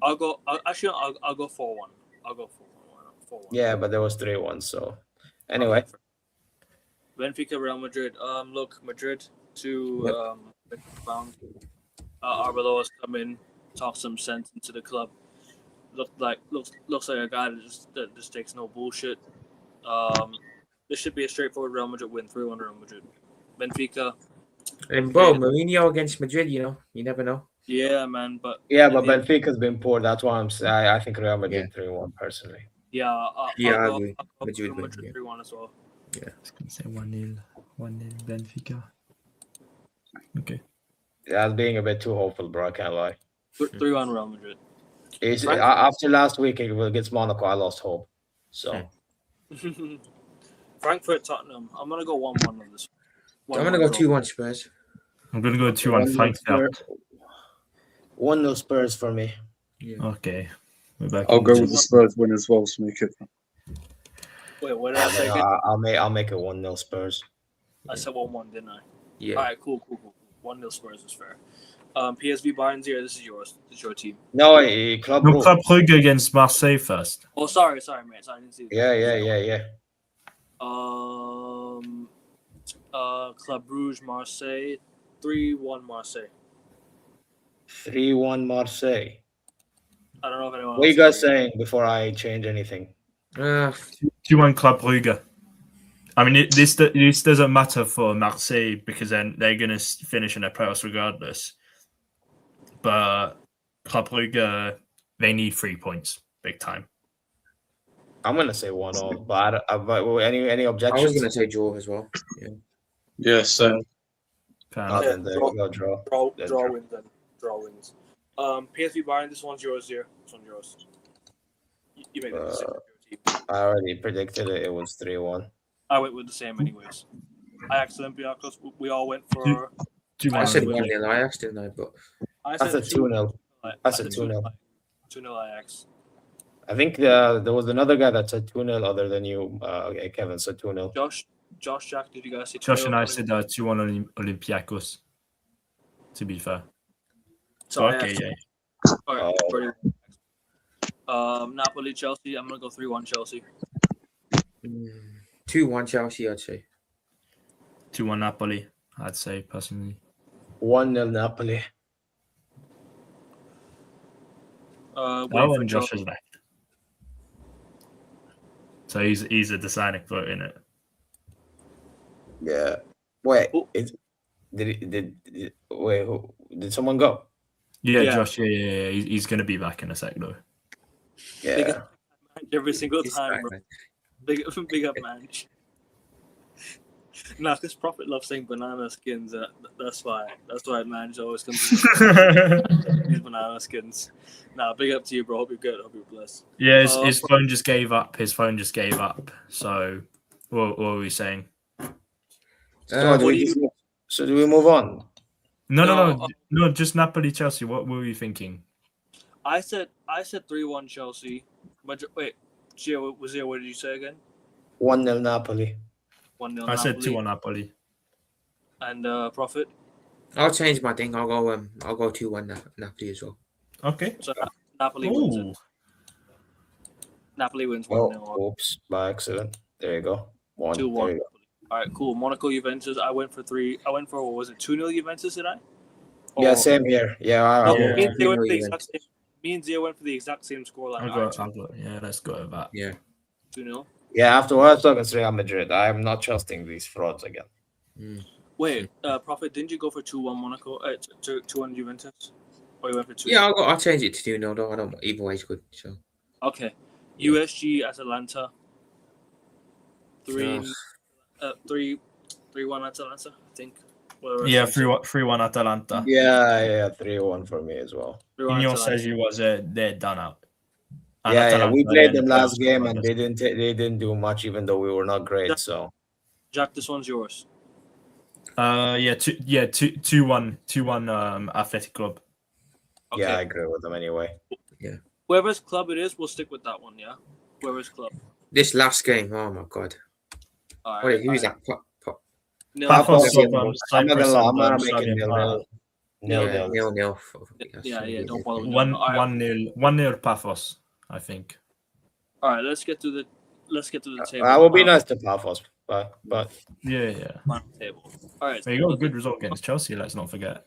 I'll go 4-1. I'll go 4-1. Yeah, but there was 3-1. So anyway, Benfica, Real Madrid. Look, Madrid to found. Arbeloa has come in, talk some sense into the club. Looks like a guy that just takes no bullshit. This should be a straightforward Real Madrid win, 3-1 Real Madrid. Benfica, And bro, Mourinho against Madrid, you never know. Yeah, man. But Yeah, but Benfica's been poor. That's why I'm saying I think Real Madrid Yeah. 3-1 personally. yeah, Yeah, I I'll agree. go Madrid for win, Madrid yeah. 3-1 as well. Say 1-0. 1-0 Benfica. Okay. That's being a bit too hopeful, bro. I can't lie. 3-1 Real Madrid. After last week against Monaco, I lost hope. So Frankfurt Tottenham. I'm gonna go 1-1 on this. I'm gonna go 2-1 Spurs. I'm going to go 2-1 Frankfurt. 1-0 Spurs for me. Yeah. Okay. We're back. I'll in go the- with the Spurs win as well to make it. Wait, what did I say? I'll make it 1-0 Spurs. I said 1-1, didn't I? Yeah. All right, cool. 1-0 Spurs is fair. PSV Bayern 0. This is yours. This is your team. No, Club No, Brugge. Club Brugge against Marseille first. Oh, sorry, mate. Sorry, I didn't see. Yeah. Club Brugge Marseille 3-1 Marseille. 3-1 Marseille. I don't know if anyone. What are you else guys saying before I change anything? 2-1 Club Brugge. I mean, this doesn't matter for Marseille because then they're going to finish in the playoffs regardless. But Club Brugge, they need 3 points, big time. I'm gonna say 1-0, but any I objections? was gonna say draw as well. Yeah, so Fair Oh, enough. then there you go, draw. Draw wins then. Draw wins. PSV Bayern. This one's yours here. This one's yours. You made the decision. Your team. I already predicted it. It was 3-1. I went with the same anyways. Ajax Olympiacos. We all went for. 2-1. I said Olympiacos. 1-0 Ajax, didn't I? But I That's a 2-0. I That's a said 2-0. 2-0 Ajax. I think there was another guy that said 2-0 other than you. Kevin said 2-0. Josh, Jack, did you guys say 2-0? Josh and I said 2-1 Olympiacos, to be fair. So Okay, Ajax. yeah. All right. Napoli, Chelsea. I'm gonna go 3-1 Chelsea. 2-1 Chelsea, I'd say. 2-1 Napoli, I'd say, personally. 1-0 Napoli. Wait That for one Josh Chelsea. has left. So he's a deciding vote in it. Yeah. Wait. Who- Did someone go? Yeah, Yeah. Josh, yeah. He's going to be back in a sec, though. Yeah. Every single He's time, back, bro. man. Big up, man. Nah, this prophet loves saying banana skins. That's why man always comes with these banana skins. Nah, big up to you, bro. Hope you're good. Hope you're blessed. Yeah, his phone just gave up. So, what were we saying? So do we move on? No, just Napoli, Chelsea. What were you thinking? I said 3-1 Chelsea. But wait, Gio, what did you say again? 1-0 Napoli. 1-0 Napoli. I said 2-1 Napoli. And Prophet. I'll change my thing. I'll go 2-1 Napoli as well. Okay. So Napoli wins it. Ooh. Napoli wins 1-0. Oh, oops, by accident. There you go. 1. 2-1. There you go. All right, cool. Monaco Juventus. I went for what was it? 2-0 Juventus, did I? Yeah, same here. Yeah, No, Yeah. me and Zia went for the Juventus. exact same. Me and Zia went for the exact same scoreline. Yeah, let's go with that. Yeah. 2-0. yeah. After what I was talking to Real Madrid, I am not trusting these frauds again. Wait, Prophet, didn't you go for 2-1 Monaco? 2-1 Juventus? Or you went for 2? Yeah, I'll change it to 2-0 though. I don't. Either way is good. So. Okay. USG Atalanta. 3-1 Atalanta, I think. Yeah, 3-1 Atalanta. Yeah, 3-1 for me as well. Ineos says you was they're done out. And Yeah, Atalanta, we they're played in them the last playoffs game and regardless. they didn't do much, even though we were not great. So Jack, this one's yours. 2-1 Athletic Club. Okay. yeah, I agree with them anyway. Whoever's club it is, we'll stick with that one, yeah? Whoever's club. This last game, oh my god. All Wait, right. who's that? Nil. Paphos Paphos, of I'm not Cyprus gonna lie, I'm and not Slavia making Prague. nil. 0-0. Yeah, don't bother with that. All right. 1-0 Paphos, I think. All right, let's get to the table. I will be nice to Paphos, but Yeah. On the table. All right. There you go. Good result against Chelsea. Let's not forget.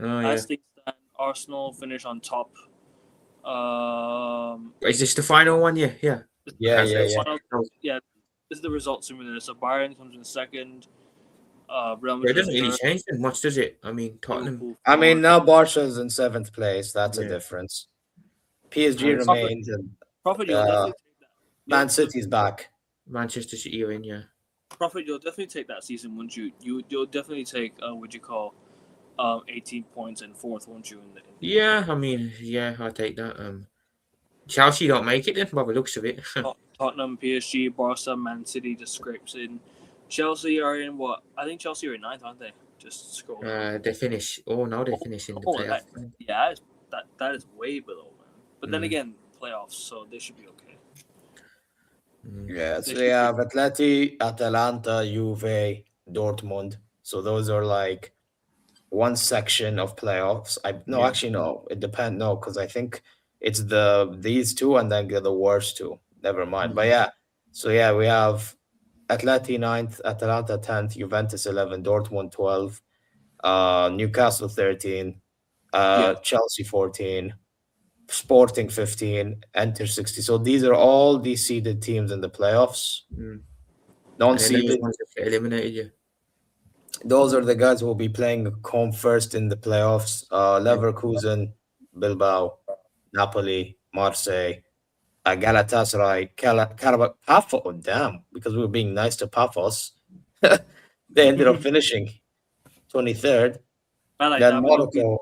Oh yeah. As things stand, Arsenal finish on top. Is this the final one? Yeah. yeah. This is the result simulator. So Bayern comes in second. Real It Madrid. doesn't really third, change that much, does it? I mean, Tottenham. Liverpool I mean, fourth. now Barca's in 7th place. That's a Yeah. difference. PSG And remains, and Prophet, you'll uh, definitely take that. Man City's back. Manchester City are in, yeah. Prophet, you'll definitely take that season, wouldn't you? You'll definitely take what you call 18 points and fourth, won't you? Yeah, I mean, yeah, I'll take that. Chelsea don't make it then, by the looks of it. Tottenham, PSG, Barca, Man City just scrapes in. Chelsea are in what? I think Chelsea are in 9th, aren't they? Just scroll down. They finish. Oh no, they finish in the playoff. That is way below, man. But then again, playoffs, so they should be okay. Yeah, They so should they have Atleti, Atalanta, Juve, Dortmund. So those are like one section of playoffs. Yeah. Actually no, it depends. No, because I think it's these two and then the worst two. Never mind. But yeah, so yeah, we have Atleti 9th, Atalanta 10th, Juventus 11, Dortmund 12, Newcastle 13, Yeah. Chelsea 14, Sporting 15, Enter 60. So these are all the seeded teams in the playoffs. And then Non-seeded, the ones that get eliminated, yeah. those are the guys who will be playing home first in the playoffs. Leverkusen, Bilbao, Napoli, Marseille, Galatasaray, Pafos. Oh, damn, because we were being nice to Pafos. They ended up finishing 23rd. I like Then that, but Monaco.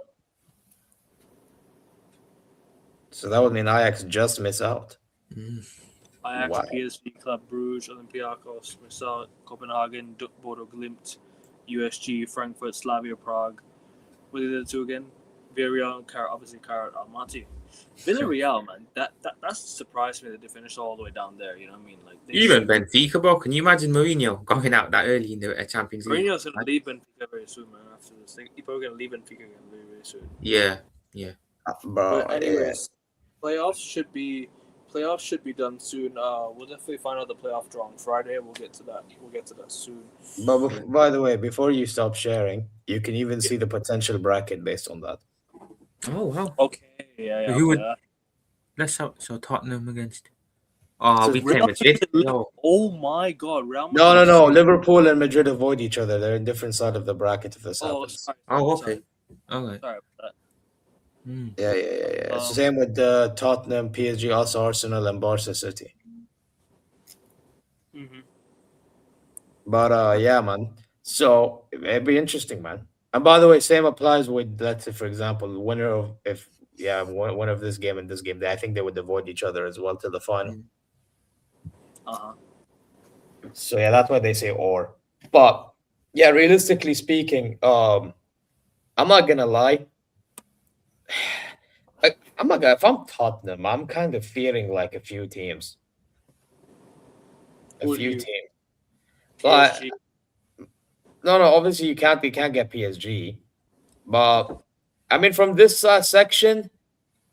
So that would mean Ajax just miss out. Ajax, Wow. PSV, Club Brugge, Olympiacos, Marseille, Copenhagen, Bodo Glimt, USG, Frankfurt, Slavia Prague. What are the two again? Villarreal and obviously Karat Almaty. Villarreal, man, that's surprised me that they finished all the way down there. You know what I mean? Like Even Benfica, bro. Can you imagine Mourinho going out that early in the Champions League? Mourinho's gonna leave Benfica very soon, man. After this, he's probably gonna leave Benfica again very, very soon. Yeah. Bro, But anyways, playoffs should be done soon. We'll definitely find out the playoff draw on Friday. We'll get to that soon. But by the way, before you stop sharing, you can even see the potential bracket based on that. Oh wow. Okay, yeah. Who would- okay. Let's have so Tottenham against. Oh, So we Real play Madrid. Madrid- No. Oh my God, Real Madrid. No. Liverpool and Madrid avoid each other. They're in different side of the bracket if this Oh, happens. sorry. Oh, sorry, okay. All right. Sorry about that. Yeah. It's the Um, same with Tottenham, PSG, also Arsenal, and Barca City. Mhm. But yeah, man. So it'd be interesting, man. And by the way, same applies with, let's say, for example, the winner of one of this game and this game. I think they would avoid each other as well to the final. Uh-huh. So yeah, that's why they say or. But yeah, realistically speaking, I'm not gonna lie. I'm not gonna. If I'm Tottenham, I'm kind of fearing like a few teams. Who do you- But PSG. no. Obviously, you can't get PSG. But I mean, from this section,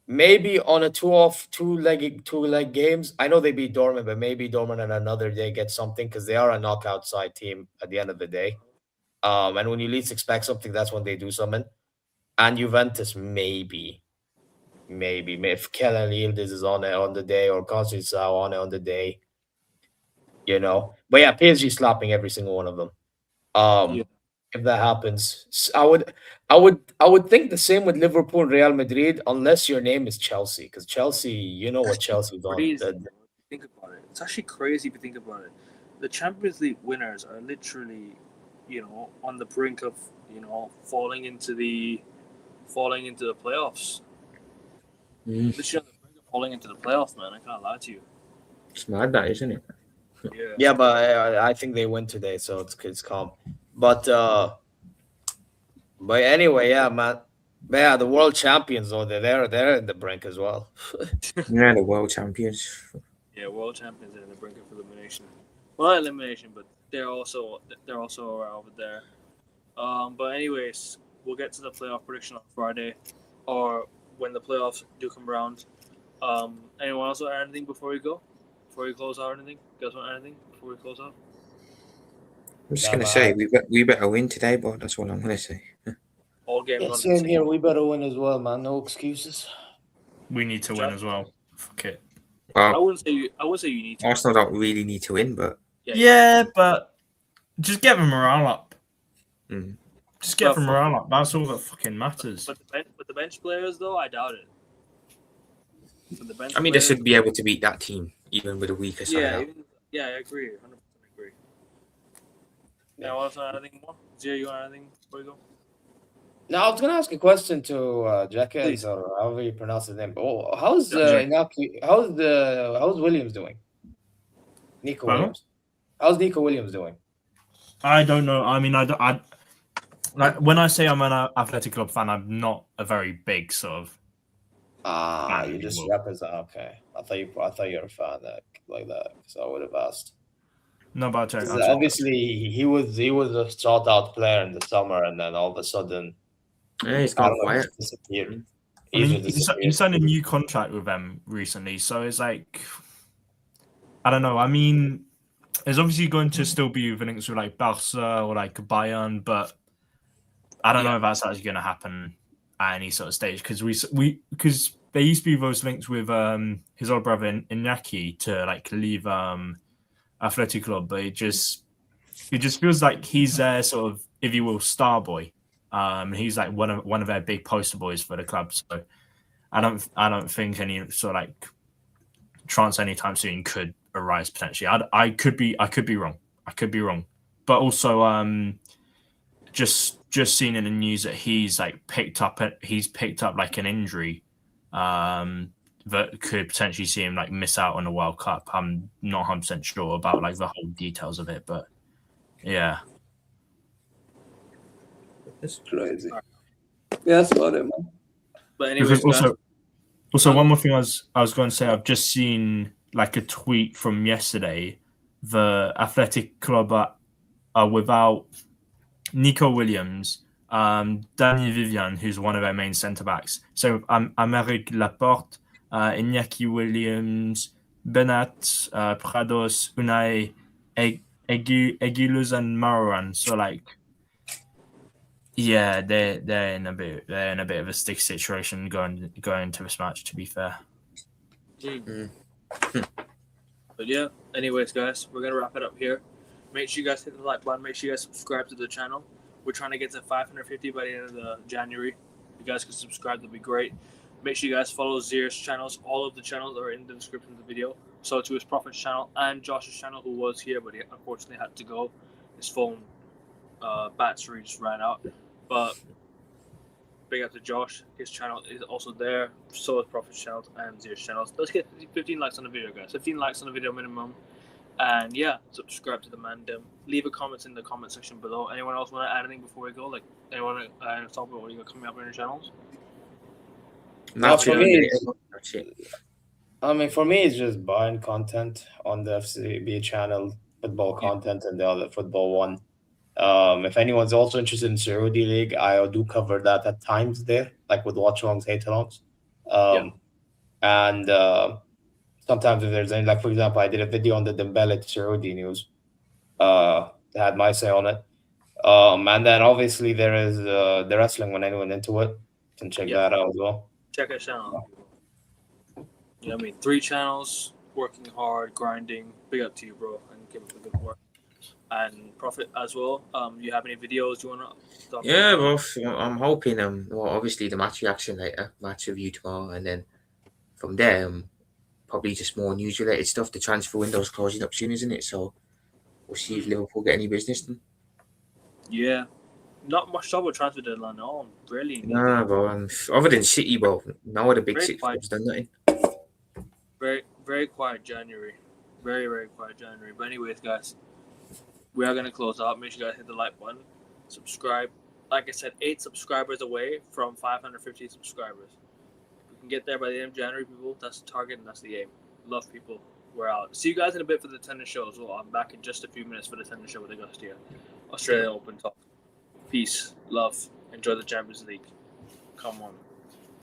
maybe on a two leg games. I know they beat Dortmund, but maybe Dortmund on another day get something because they are a knockout side team at the end of the day. And when you least expect something, that's when they do something. And Juventus, maybe if Kellen Yildiz is on it on the day or Conceição on it on the day, you know. But yeah, PSG slapping every single one of them. Yeah. If that happens, I would think the same with Liverpool and Real Madrid, unless your name is Chelsea, because Chelsea, you know what Chelsea done. Crazy. Think about it. It's actually crazy if you think about it. The Champions League winners are literally, on the brink of, falling into the playoffs. Literally on the brink of falling into the playoffs, man. I can't lie to you. It's mad, that isn't it? Yeah. Yeah, but I think they win today, so it's calm. But anyway, yeah, man. But yeah, the world champions though, they're in the brink as well. Yeah, the world champions. Yeah, world champions are in the brink of elimination. Well, not elimination, but they're also over there. But anyways, we'll get to the playoff prediction on Friday, or when the playoffs do come around. Anyone else want to add anything before we go? Before we close out, anything? You guys want to add anything before we close out? I'm just gonna say we better win today, but that's what I'm gonna say. All games. Yeah, on same here. We better win as well, man. No excuses. We need to win as well. Fuck it. I Well, wouldn't say you need to. Arsenal don't really need to win, but Yeah, but just get the morale up. Just get But from for- morale up. That's all that fucking matters. But the bench players, though, I doubt it. For the bench I mean, they players, should be able to beat that team, even with a weaker side yeah, out. I agree. 100% agree. Yeah, want to add anything more? Zia, you want to add anything before you go? Now I was gonna ask a question to Jacques Please. or however you pronounce his name. Oh, how's Jack. Inaki? How's Williams doing? Nico Pardon? Williams. How's Nico Williams doing? I don't know. I mean, I like when I say I'm an Athletic Club fan, I'm not a very big sort of. You just Well, represent. Okay, I thought you were a fan like that. So I would have asked. No, but I'll check. Obviously, he was a sought out player in the summer, and then all of a sudden, Yeah, he's I gone don't know, quiet. just disappeared. I He's mean, just he disappeared. signed a new contract with them recently, so it's like, I don't know. I mean, there's obviously going to still be links with like Barca or like Bayern, but I don't know if that's actually going to happen at any sort of stage because because there used to be those links with his old brother Iñaki to like leave Athletic Club, but it just feels like he's their sort of, if you will, star boy. He's like one of their big poster boys for the club. So I don't think any sort of like transfer anytime soon could arise potentially. I could be wrong. But also just seen in the news that he's picked up like an injury that could potentially see him like miss out on the World Cup. I'm not 100% sure about like the whole details of it, but yeah. It's crazy. Yeah, that's about it, man. But anyways, Because guys, also one more thing I was going to say, I've just seen like a tweet from yesterday. The Athletic Club are without Nico Williams, Danny Vivian, who's one of their main centre backs. So Améric Laporte, Iñaki Williams, Benat, Prados, Unai, Egiluz, and Marouane. So like, yeah, they're in a bit of a stick situation going into this match. To be fair. But yeah, anyways, guys, we're gonna wrap it up here. Make sure you guys hit the like button. Make sure you guys subscribe to the channel. We're trying to get to 550 by the end of the January. If you guys can subscribe, that'd be great. Make sure you guys follow Zier's channels. All of the channels are in the description of the video. So to his Prophet's channel and Josh's channel, who was here, but he unfortunately had to go. His phone battery just ran out. But big up to Josh. His channel is also there. So is Prophet's channel and Zier's channels. Let's get 15 likes on the video, guys. 15 likes on the video minimum. And yeah, subscribe to the Mandem. Leave a comment in the comment section below. Anyone else want to add anything before we go? Like, anyone want to talk about what you got coming up on your channels? No, for me, That's it. I mean, for me, it's just buying content on the FCB channel, football content, and the other football one. If anyone's also interested in Saudi League, I do cover that at times there, like with watch-alongs, hate-alongs. And sometimes if there's any, like for example, I did a video on the Dembele Saudi news. They had my say on it. And then obviously there is the wrestling when anyone into it. Can check that out as well. Check our channel. You know what I mean? 3 channels, working hard, grinding. Big up to you, bro, and keep up the good work. And Prophet as well. You have any videos you want to talk Yeah, about? well, I'm hoping well, obviously the match reaction later, match review tomorrow, and then from there, probably just more news related stuff. The transfer window's closing up soon, isn't it? So we'll see if Liverpool get any business then. Yeah. Not much talk about transfer deadline. No, really. Nah, but other than City, well, no other big Very six quiet. clubs done nothing. Very, very quiet January. Very, very quiet January. But anyways, guys, we are going to close out. Make sure you guys hit the like button. Subscribe. Like I said, 8 subscribers away from 550 subscribers. If we can get there by the end of January, people, that's the target and that's the aim. Love people. We're out. See you guys in a bit for the tennis show as well. I'm back in just a few minutes for the tennis show with Augustia. Australia Open Talk. Peace. Love. Enjoy the Champions League. Come on.